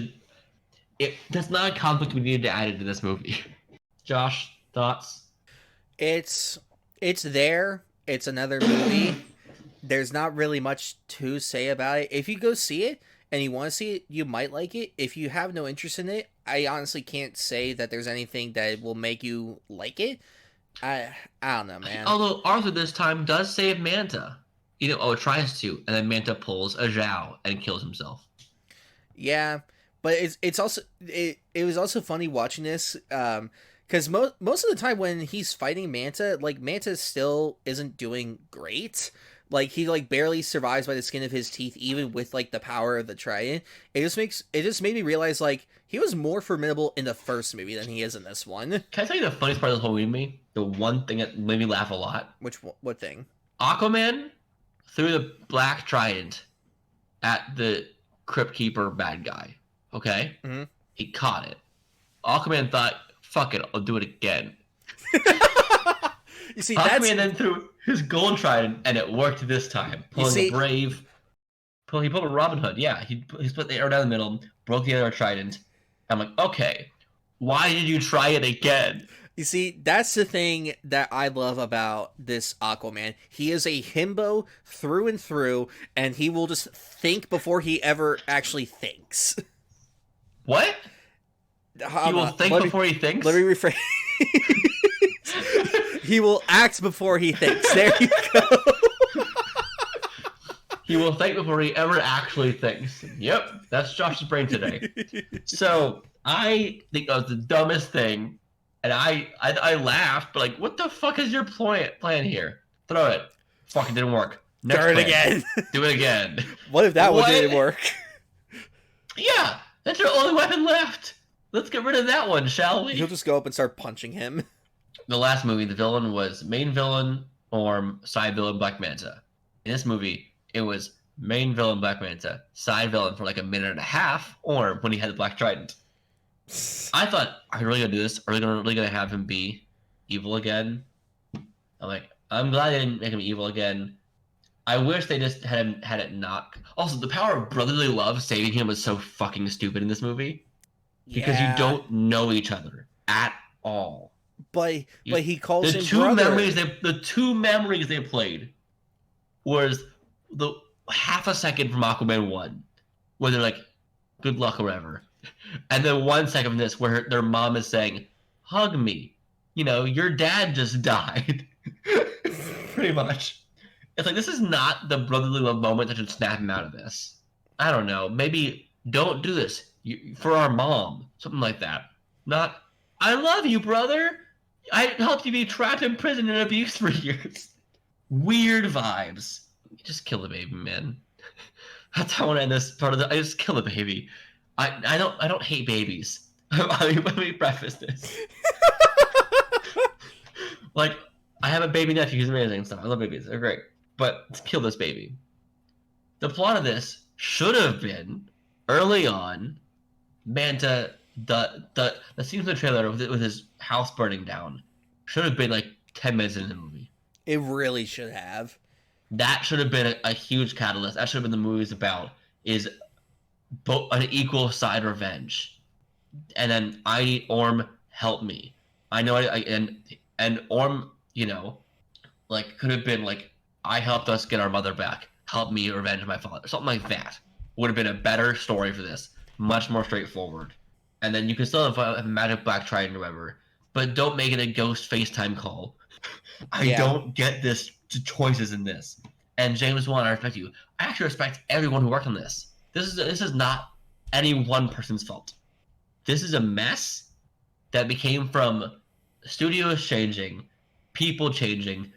Speaker 1: not a conflict we needed to add into this movie. Josh, thoughts?
Speaker 2: It's there. It's another movie. There's not really much to say about it. If you go see it and you want to see it, you might like it. If you have no interest in it, I honestly can't say that there's anything that will make you like it. I don't know, man.
Speaker 1: Although Arthur this time does save Manta. It tries to, and then Manta pulls a Zhao and kills himself.
Speaker 2: Yeah, but it's also it was also funny watching this, because most of the time when he's fighting Manta, like, Manta still isn't doing great, Like he like barely survives by the skin of his teeth, even with like the power of the trident. It just made me realize like he was more formidable in the first movie than he is in this one.
Speaker 1: Can I tell you the funniest part of the whole movie? The one thing that made me laugh a lot.
Speaker 2: What thing?
Speaker 1: Aquaman threw the black trident at the Crypt Keeper bad guy. Okay?
Speaker 2: Mm-hmm.
Speaker 1: He caught it. Aquaman thought, fuck it, I'll do it again.
Speaker 2: You see,
Speaker 1: Aquaman then threw his gold trident, and it worked this time. He pulled a Robin Hood. Yeah, he split the arrow down the middle, broke the other trident. I'm like, okay, why did you try it again?
Speaker 2: You see, that's the thing that I love about this Aquaman. He is a himbo through and through, and he will just think before he ever actually thinks.
Speaker 1: What? He will think before he thinks?
Speaker 2: Let me rephrase. He will act before he thinks. There you go.
Speaker 1: He will think before he ever actually thinks. Yep, that's Josh's brain today. So I think that was the dumbest thing, and I laughed, but like, what the fuck is your plan here? Throw it. Fuck, it didn't work. Next
Speaker 2: Turn
Speaker 1: plan.
Speaker 2: again.
Speaker 1: Do it again.
Speaker 2: What if that one didn't work?
Speaker 1: Yeah, that's your only weapon left. Let's get rid of that one, shall we?
Speaker 2: He'll just go up and start punching him.
Speaker 1: The last movie, the villain was main villain, Orm, side villain, Black Manta. In this movie, it was main villain, Black Manta, side villain for like a minute and a half, Orm, when he had the Black Trident. I thought, are you really gonna do this? Are they really gonna have him be evil again? I'm like, I'm glad they didn't make him evil again. I wish they just had it not. Also, the power of brotherly love saving him was so fucking stupid in this movie. Because you don't know each other at all.
Speaker 2: But he calls him
Speaker 1: brother.
Speaker 2: brother.
Speaker 1: The two memories they played was the half a second from Aquaman 1, where they're like, good luck or whatever. And then 1 second from this, where their mom is saying, hug me. You know, your dad just died. Pretty much. It's like, this is not the brotherly love moment that should snap him out of this. I don't know. Maybe don't do this for our mom. Something like that. Not, I love you, brother. I helped you be trapped in prison and abused for years. Weird vibes. Just kill the baby, man. That's how I want to end this part of I just kill the baby. I don't hate babies. Let me preface this. Like, I have a baby nephew who's amazing and stuff. I love babies. They're great. But let's kill this baby. The plot of this should have been early on. Manta, the scene from the trailer with his house burning down should have been like 10 minutes into the movie.
Speaker 2: It really should have.
Speaker 1: That should have been a huge catalyst. That should have been the movie's about, is an equal side revenge. And then I need Orm, help me. I know and Orm, you know, like, could have been like, I helped us get our mother back. Help me revenge my father. Something like that would have been a better story for this. Much more straightforward. And then you can still have a magic black trident, remember, but don't make it a ghost FaceTime call. I don't get this choices in this. And James Wan, I respect you. I actually respect everyone who worked on this. This is not any one person's fault. This is a mess that became from studios changing, people changing,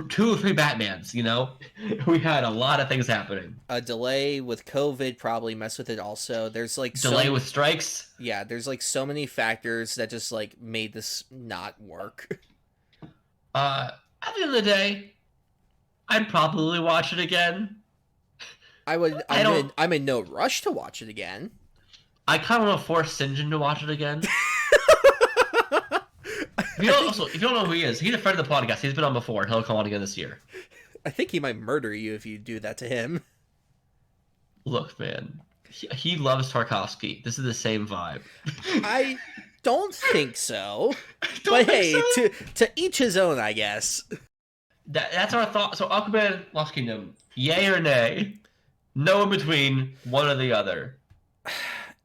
Speaker 1: 2 or 3 Batmans, you know? We had a lot of things happening.
Speaker 2: A delay with COVID probably messed with it also. There's like
Speaker 1: delay with strikes.
Speaker 2: Yeah, there's like so many factors that just like made this not work.
Speaker 1: At the end of the day, I'd probably watch it again.
Speaker 2: I'm in no rush to watch it again.
Speaker 1: I kind of want to force Sinjin to watch it again. If you don't know who he is, he's a friend of the podcast. He's been on before. He'll come on again this year.
Speaker 2: I think he might murder you if you do that to him.
Speaker 1: Look, man, he loves Tarkovsky. This is the same vibe.
Speaker 2: I don't think so. But hey, so? to each his own, I guess.
Speaker 1: That's our thought. So Aquaman, Lost Kingdom, yay or nay? No in between, one or the other.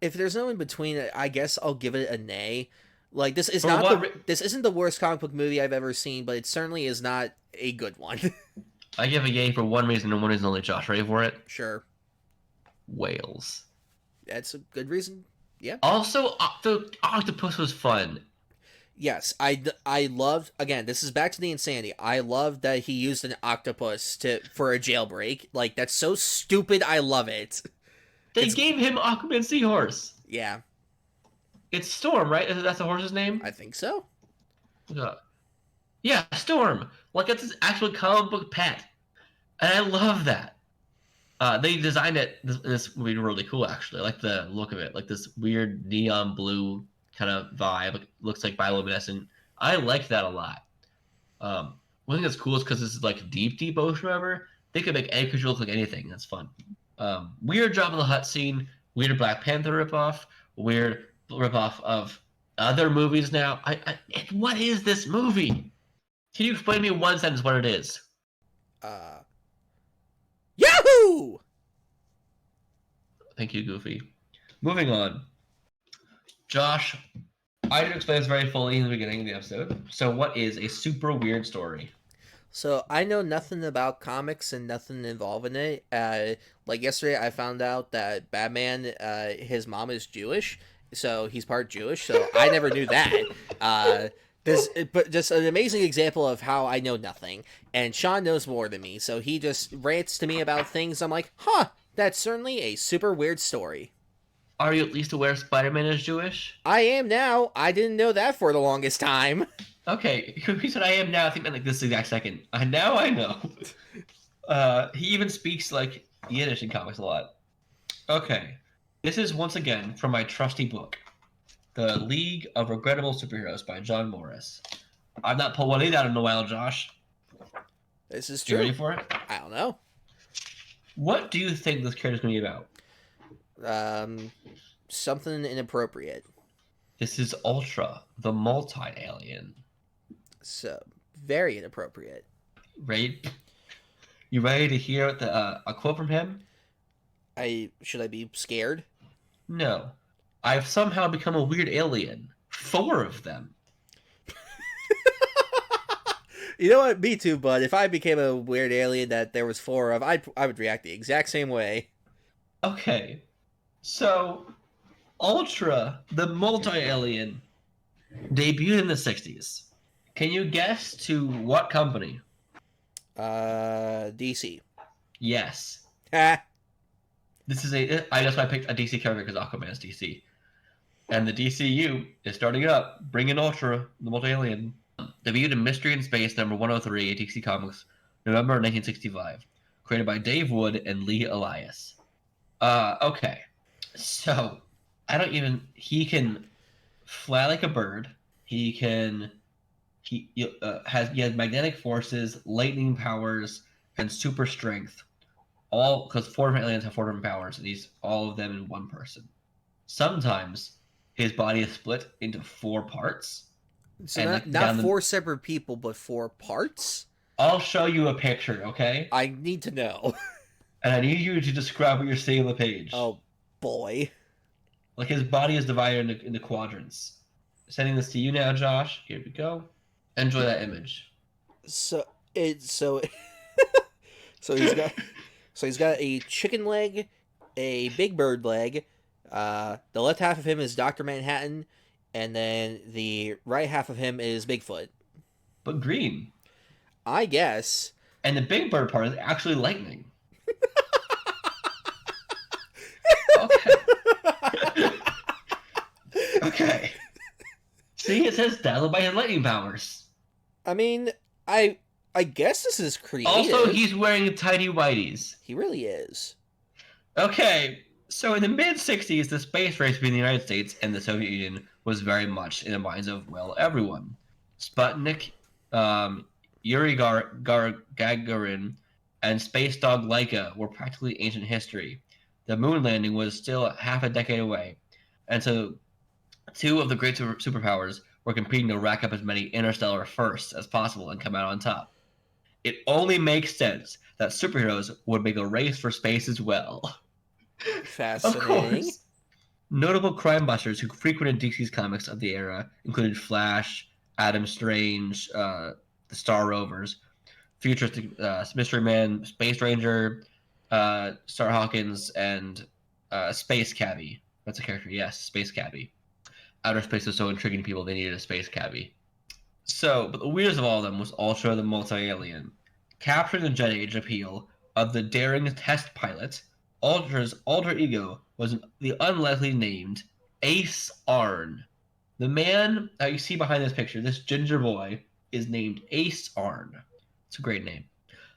Speaker 2: If there's no in between, I guess I'll give it a nay. Like, this is this isn't the worst comic book movie I've ever seen, but it certainly is not a good one.
Speaker 1: I give a yay for one reason and one reason only. Josh, ready for it?
Speaker 2: Sure.
Speaker 1: Whales.
Speaker 2: That's a good reason. Yeah.
Speaker 1: Also, the octopus was fun.
Speaker 2: Yes, I loved, again, this is back to the insanity. I love that he used an octopus for a jailbreak. Like, that's so stupid. I love it.
Speaker 1: They
Speaker 2: It's
Speaker 1: gave him Aquaman Seahorse.
Speaker 2: yeah,
Speaker 1: It's Storm, right? That's the horse's name?
Speaker 2: I think so.
Speaker 1: Yeah, Storm. Like, that's his actual comic book pet. And I love that. They designed it. This would be really cool, actually. I like the look of it. Like this weird neon blue kind of vibe. It looks like bioluminescent. I like that a lot. One thing that's cool is because this is like deep ocean, whatever. They could make any creature look like anything. That's fun. Weird Job in the Hut scene. Weird Black Panther ripoff. Weird ripoff of other movies now. What is this movie? Can you explain to me in one sentence what it is?
Speaker 2: Yahoo!
Speaker 1: Thank you, Goofy. Moving on. Josh, I didn't explain this very fully in the beginning of the episode. So what is a super weird story?
Speaker 2: So I know nothing about comics and nothing involved in it. Like yesterday, I found out that Batman, his mom is Jewish, so he's part Jewish. So I never knew that. But just an amazing example of how I know nothing. And Sean knows more than me, so he just rants to me about things. I'm like, huh, that's certainly a super weird story.
Speaker 1: Are you at least aware Spider-Man is Jewish?
Speaker 2: I am now. I didn't know that for the longest time.
Speaker 1: Okay, he said I am now. I think like this exact second. Now I know. He even speaks like Yiddish in comics a lot. Okay, this is once again from my trusty book, The League of Regrettable Superheroes by John Morris. I've not pulled one of these out in a while, Josh.
Speaker 2: This is true.
Speaker 1: You ready for it?
Speaker 2: I don't know.
Speaker 1: What do you think this character's going to be about?
Speaker 2: Something inappropriate.
Speaker 1: This is Ultra, the multi-alien.
Speaker 2: So, very inappropriate.
Speaker 1: Right? You ready to hear a quote from him?
Speaker 2: Should I be scared?
Speaker 1: No. I've somehow become a weird alien. 4 of them.
Speaker 2: You know what? Me too, bud. If I became a weird alien that there was 4 of, I would react the exact same way.
Speaker 1: Okay. So, Ultra, the multi-alien, debuted in the 60s. Can you guess to what company?
Speaker 2: DC.
Speaker 1: Yes.
Speaker 2: Ha!
Speaker 1: I guess I picked a DC character because Aquaman is DC. And the DCU is starting up, bringing Ultra, the multi-alien. Debuted in Mystery in Space number 103 at DC Comics, November 1965. Created by Dave Wood and Lee Elias. Okay. So, he can fly like a bird. He has magnetic forces, lightning powers, and super strength. All because 4 different aliens have 4 different powers, and he's all of them in one person. Sometimes his body is split into 4 parts.
Speaker 2: So not 4 separate people, but 4 parts?
Speaker 1: I'll show you a picture, okay?
Speaker 2: I need to know.
Speaker 1: And I need you to describe what you're seeing on the page.
Speaker 2: Oh, boy.
Speaker 1: Like his body is divided into quadrants. Sending this to you now, Josh. Here we go. Enjoy that image.
Speaker 2: So he's got a chicken leg, a big bird leg. The left half of him is Dr. Manhattan, and then the right half of him is Bigfoot.
Speaker 1: But green.
Speaker 2: I guess.
Speaker 1: And the big bird part is actually lightning. Okay. Okay. See, it says dazzled by his lightning powers.
Speaker 2: I mean, I guess this is creative.
Speaker 1: Also, he's wearing tidy whities.
Speaker 2: He really is. Okay.
Speaker 1: So in the mid-60s, the space race between the United States and the Soviet Union was very much in the minds of, well, everyone. Sputnik, Yuri Gagarin, and space dog Laika were practically ancient history. The moon landing was still half a decade away, and so 2 of the great superpowers were competing to rack up as many interstellar firsts as possible and come out on top. It only makes sense that superheroes would make a race for space as well.
Speaker 2: Fascinating.
Speaker 1: Of course. Notable crime busters who frequented DC's comics of the era included Flash, Adam Strange, the Star Rovers, Futuristic Mystery Man, Space Ranger, Star Hawkins, and Space Cabbie. That's a character, yes, Space Cabbie. outer space was so intriguing to people they needed a space cabbie. So, but the weirdest of all of them was Ultra the multi-alien. Capturing the jet age appeal of the daring test pilot, Ultra's alter ego was the unlikely named Ace Arn. The man that you see behind this picture, this ginger boy, is named Ace Arn. It's a great name.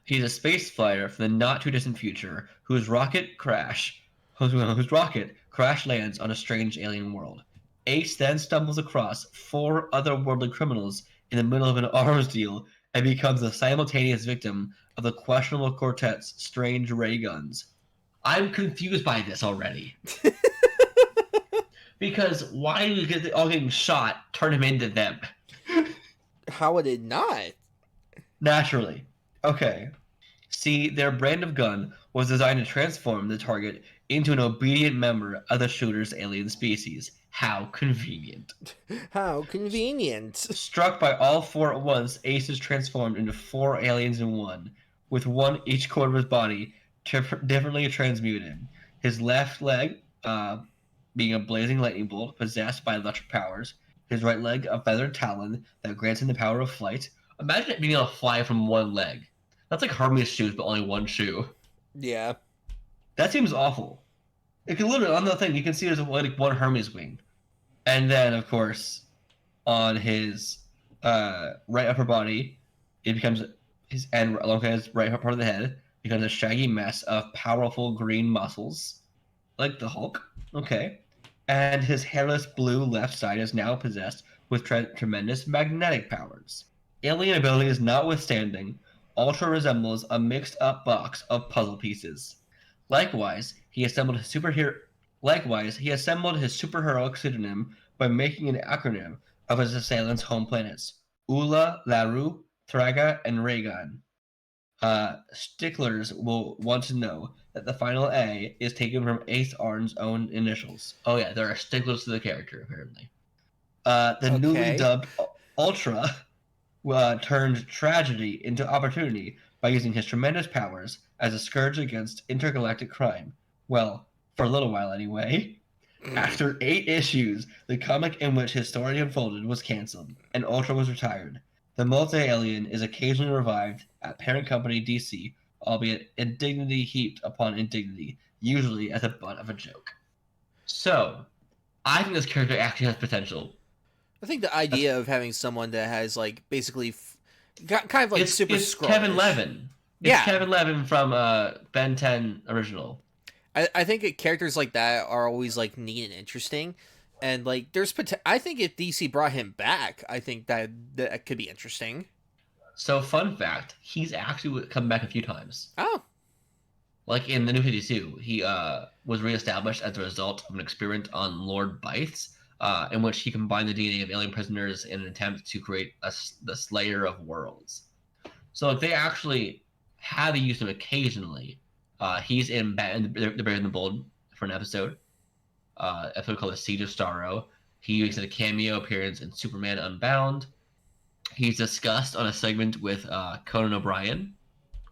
Speaker 1: He's a space fighter from the not-too-distant future whose rocket crash lands on a strange alien world. Ace then stumbles across 4 otherworldly criminals in the middle of an arms deal and becomes a simultaneous victim of the questionable quartet's strange ray guns. I'm confused by this already. Because why do they all getting shot turn him into them?
Speaker 2: How would it not?
Speaker 1: Naturally. Okay. See, their brand of gun was designed to transform the target into an obedient member of the shooter's alien species. How convenient.
Speaker 2: How convenient.
Speaker 1: Struck by all 4 at once, Ace is transformed into 4 aliens in one, with one each quarter of his body differently transmuted. His left leg being a blazing lightning bolt possessed by electric powers, his right leg a feathered talon that grants him the power of flight. Imagine it being able to fly from one leg. That's like Hermes shoes, but only one shoe.
Speaker 2: Yeah. That
Speaker 1: seems awful. It can literally, on the thing, you can see there's like one Hermes wing. And then, of course, on his right upper body, it becomes along his right part of the head, becomes a shaggy mess of powerful green muscles, like the Hulk. Okay. And his hairless blue left side is now possessed with tremendous magnetic powers. Alien abilities notwithstanding, Ultra resembles a mixed-up box of puzzle pieces. Likewise, he assembled his superheroic pseudonym by making an acronym of his assailants' home planets: Ula, Laru, Thraga, and Raygun. Sticklers will want to know that the final A is taken from Ace Arn's own initials. Oh yeah, there are sticklers to the character, apparently. Newly dubbed Ultra turned tragedy into opportunity by using his tremendous powers as a scourge against intergalactic crime. Well, for a little while anyway. After 8 issues, the comic in which his story unfolded was canceled, and Ultra was retired. The multi-alien is occasionally revived at parent company DC, albeit indignity heaped upon indignity, usually as a butt of a joke. So, I think this character actually has potential.
Speaker 2: I think the idea of having someone that has, like, basically kind of like super
Speaker 1: It's
Speaker 2: Skrull-ish.
Speaker 1: Kevin Levin. It's Kevin Levin from Ben 10 original.
Speaker 2: I think characters like that are always, like, neat and interesting. And, like, I think if DC brought him back, I think that could be interesting.
Speaker 1: So, fun fact, he's actually come back a few times.
Speaker 2: Oh.
Speaker 1: Like, in the New 52, he was reestablished as a result of an experiment on Lord Bythe's, in which he combined the DNA of alien prisoners in an attempt to create the Slayer of Worlds. So, like, they actually have used him occasionally. He's in The Brave and the Bold for an episode called The Siege of Starro. He makes a cameo appearance in Superman Unbound. He's discussed on a segment with Conan O'Brien,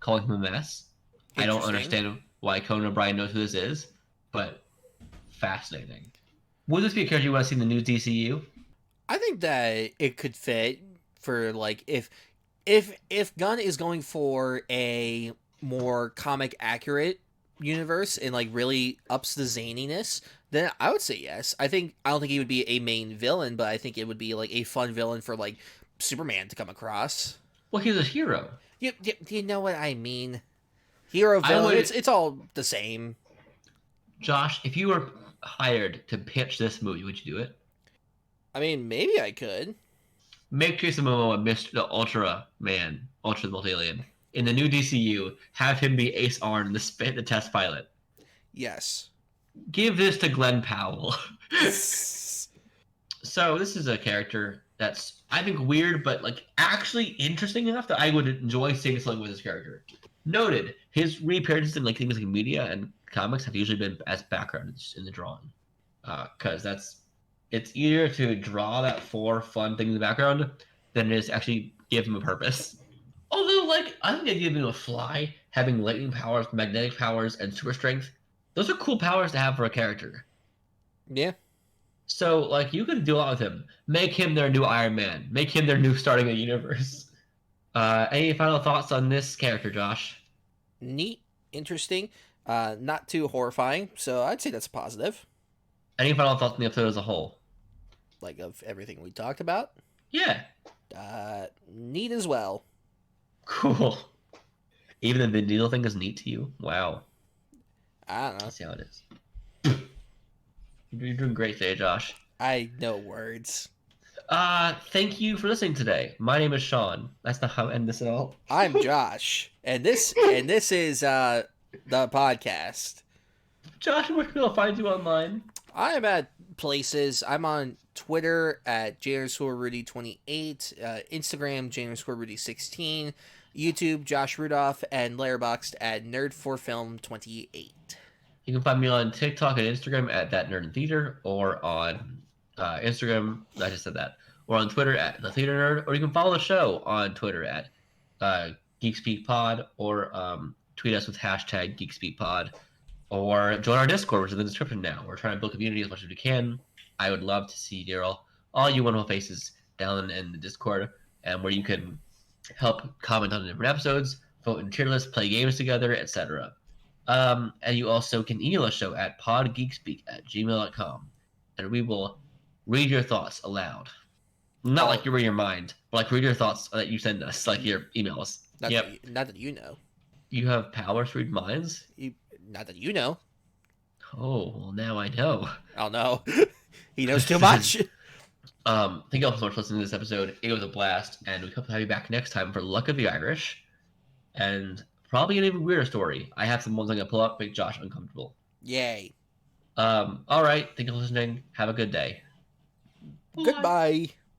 Speaker 1: calling him a mess. I don't understand why Conan O'Brien knows who this is, but fascinating. Would this be a character you want to see in the new DCU?
Speaker 2: I think that it could fit for, like, if Gunn is going for a more comic accurate universe and, like, really ups the zaniness, then I would say yes. I don't think he would be a main villain, but I think it would be, like, a fun villain for, like, Superman to come across.
Speaker 1: Well, he's a hero.
Speaker 2: You know what I mean? Hero, villain, it's all the same.
Speaker 1: Josh, if you were hired to pitch this movie, would you do it?
Speaker 2: I mean, maybe I could.
Speaker 1: Make Jason Momoa Mr. Ultra Man, Ultra the Multi-Alien. In the new DCU, have him be Ace Arn, the test pilot.
Speaker 2: Yes.
Speaker 1: Give this to Glenn Powell. So this is a character that's, I think, weird, but, like, actually interesting enough that I would enjoy seeing something with this character. Noted, his reappearances in, like, things like media and comics have usually been as backgrounds in the drawing. Because it's easier to draw that for fun thing in the background than it is to actually give him a purpose. Although, like, I think the idea of being able to fly, having lightning powers, magnetic powers, and super strength, those are cool powers to have for a character.
Speaker 2: Yeah.
Speaker 1: So, like, you could do a lot with him. Make him their new Iron Man. Make him their new starting a universe. Any final thoughts on this character, Josh?
Speaker 2: Neat, interesting, not too horrifying. So I'd say that's a positive.
Speaker 1: Any final thoughts on the episode as a whole?
Speaker 2: Like of everything we talked about.
Speaker 1: Yeah.
Speaker 2: Neat as well.
Speaker 1: Cool. Even the Vin Diesel thing is neat to you? Wow.
Speaker 2: I don't know.
Speaker 1: Let's see how it is. You're doing great today, Josh.
Speaker 2: I know words.
Speaker 1: Thank you for listening today. My name is Sean. That's not how I end this at all.
Speaker 2: I'm Josh, and this is the podcast.
Speaker 1: Josh, where can I find you online?
Speaker 2: I'm at places. I'm on Twitter at j_rudy28, Instagram j_rudy16, YouTube Josh Rudolph, and Letterboxd at nerd4film28.
Speaker 1: You can find me on TikTok and Instagram at That Nerd in Theater, or on Instagram, I just said that, or on Twitter at The Theater Nerd, or you can follow the show on Twitter at GeekSpeak Pod, or tweet us with hashtag GeekSpeak Pod, or join our Discord, which is in the description now. We're trying to build community as much as we can. I would love to see all you wonderful faces down in the Discord, and where you can help comment on the different episodes, vote in tier lists, play games together, etc. And you also can email the show at podgeekspeak@gmail.com, and we will read your thoughts aloud. Not like you read your mind, but like read your thoughts that you send us, like your emails.
Speaker 2: Not that you know.
Speaker 1: You have powers to read minds?
Speaker 2: Not that you know.
Speaker 1: Oh, well, now I know.
Speaker 2: Oh, no. He knows too much.
Speaker 1: Thank you all so much for listening to this episode. It was a blast, and we hope to have you back next time for Luck of the Irish, and probably an even weirder story. I have some ones I'm going to pull up, make Josh uncomfortable.
Speaker 2: Yay.
Speaker 1: All right. Thank you for listening. Have a good day.
Speaker 2: Goodbye.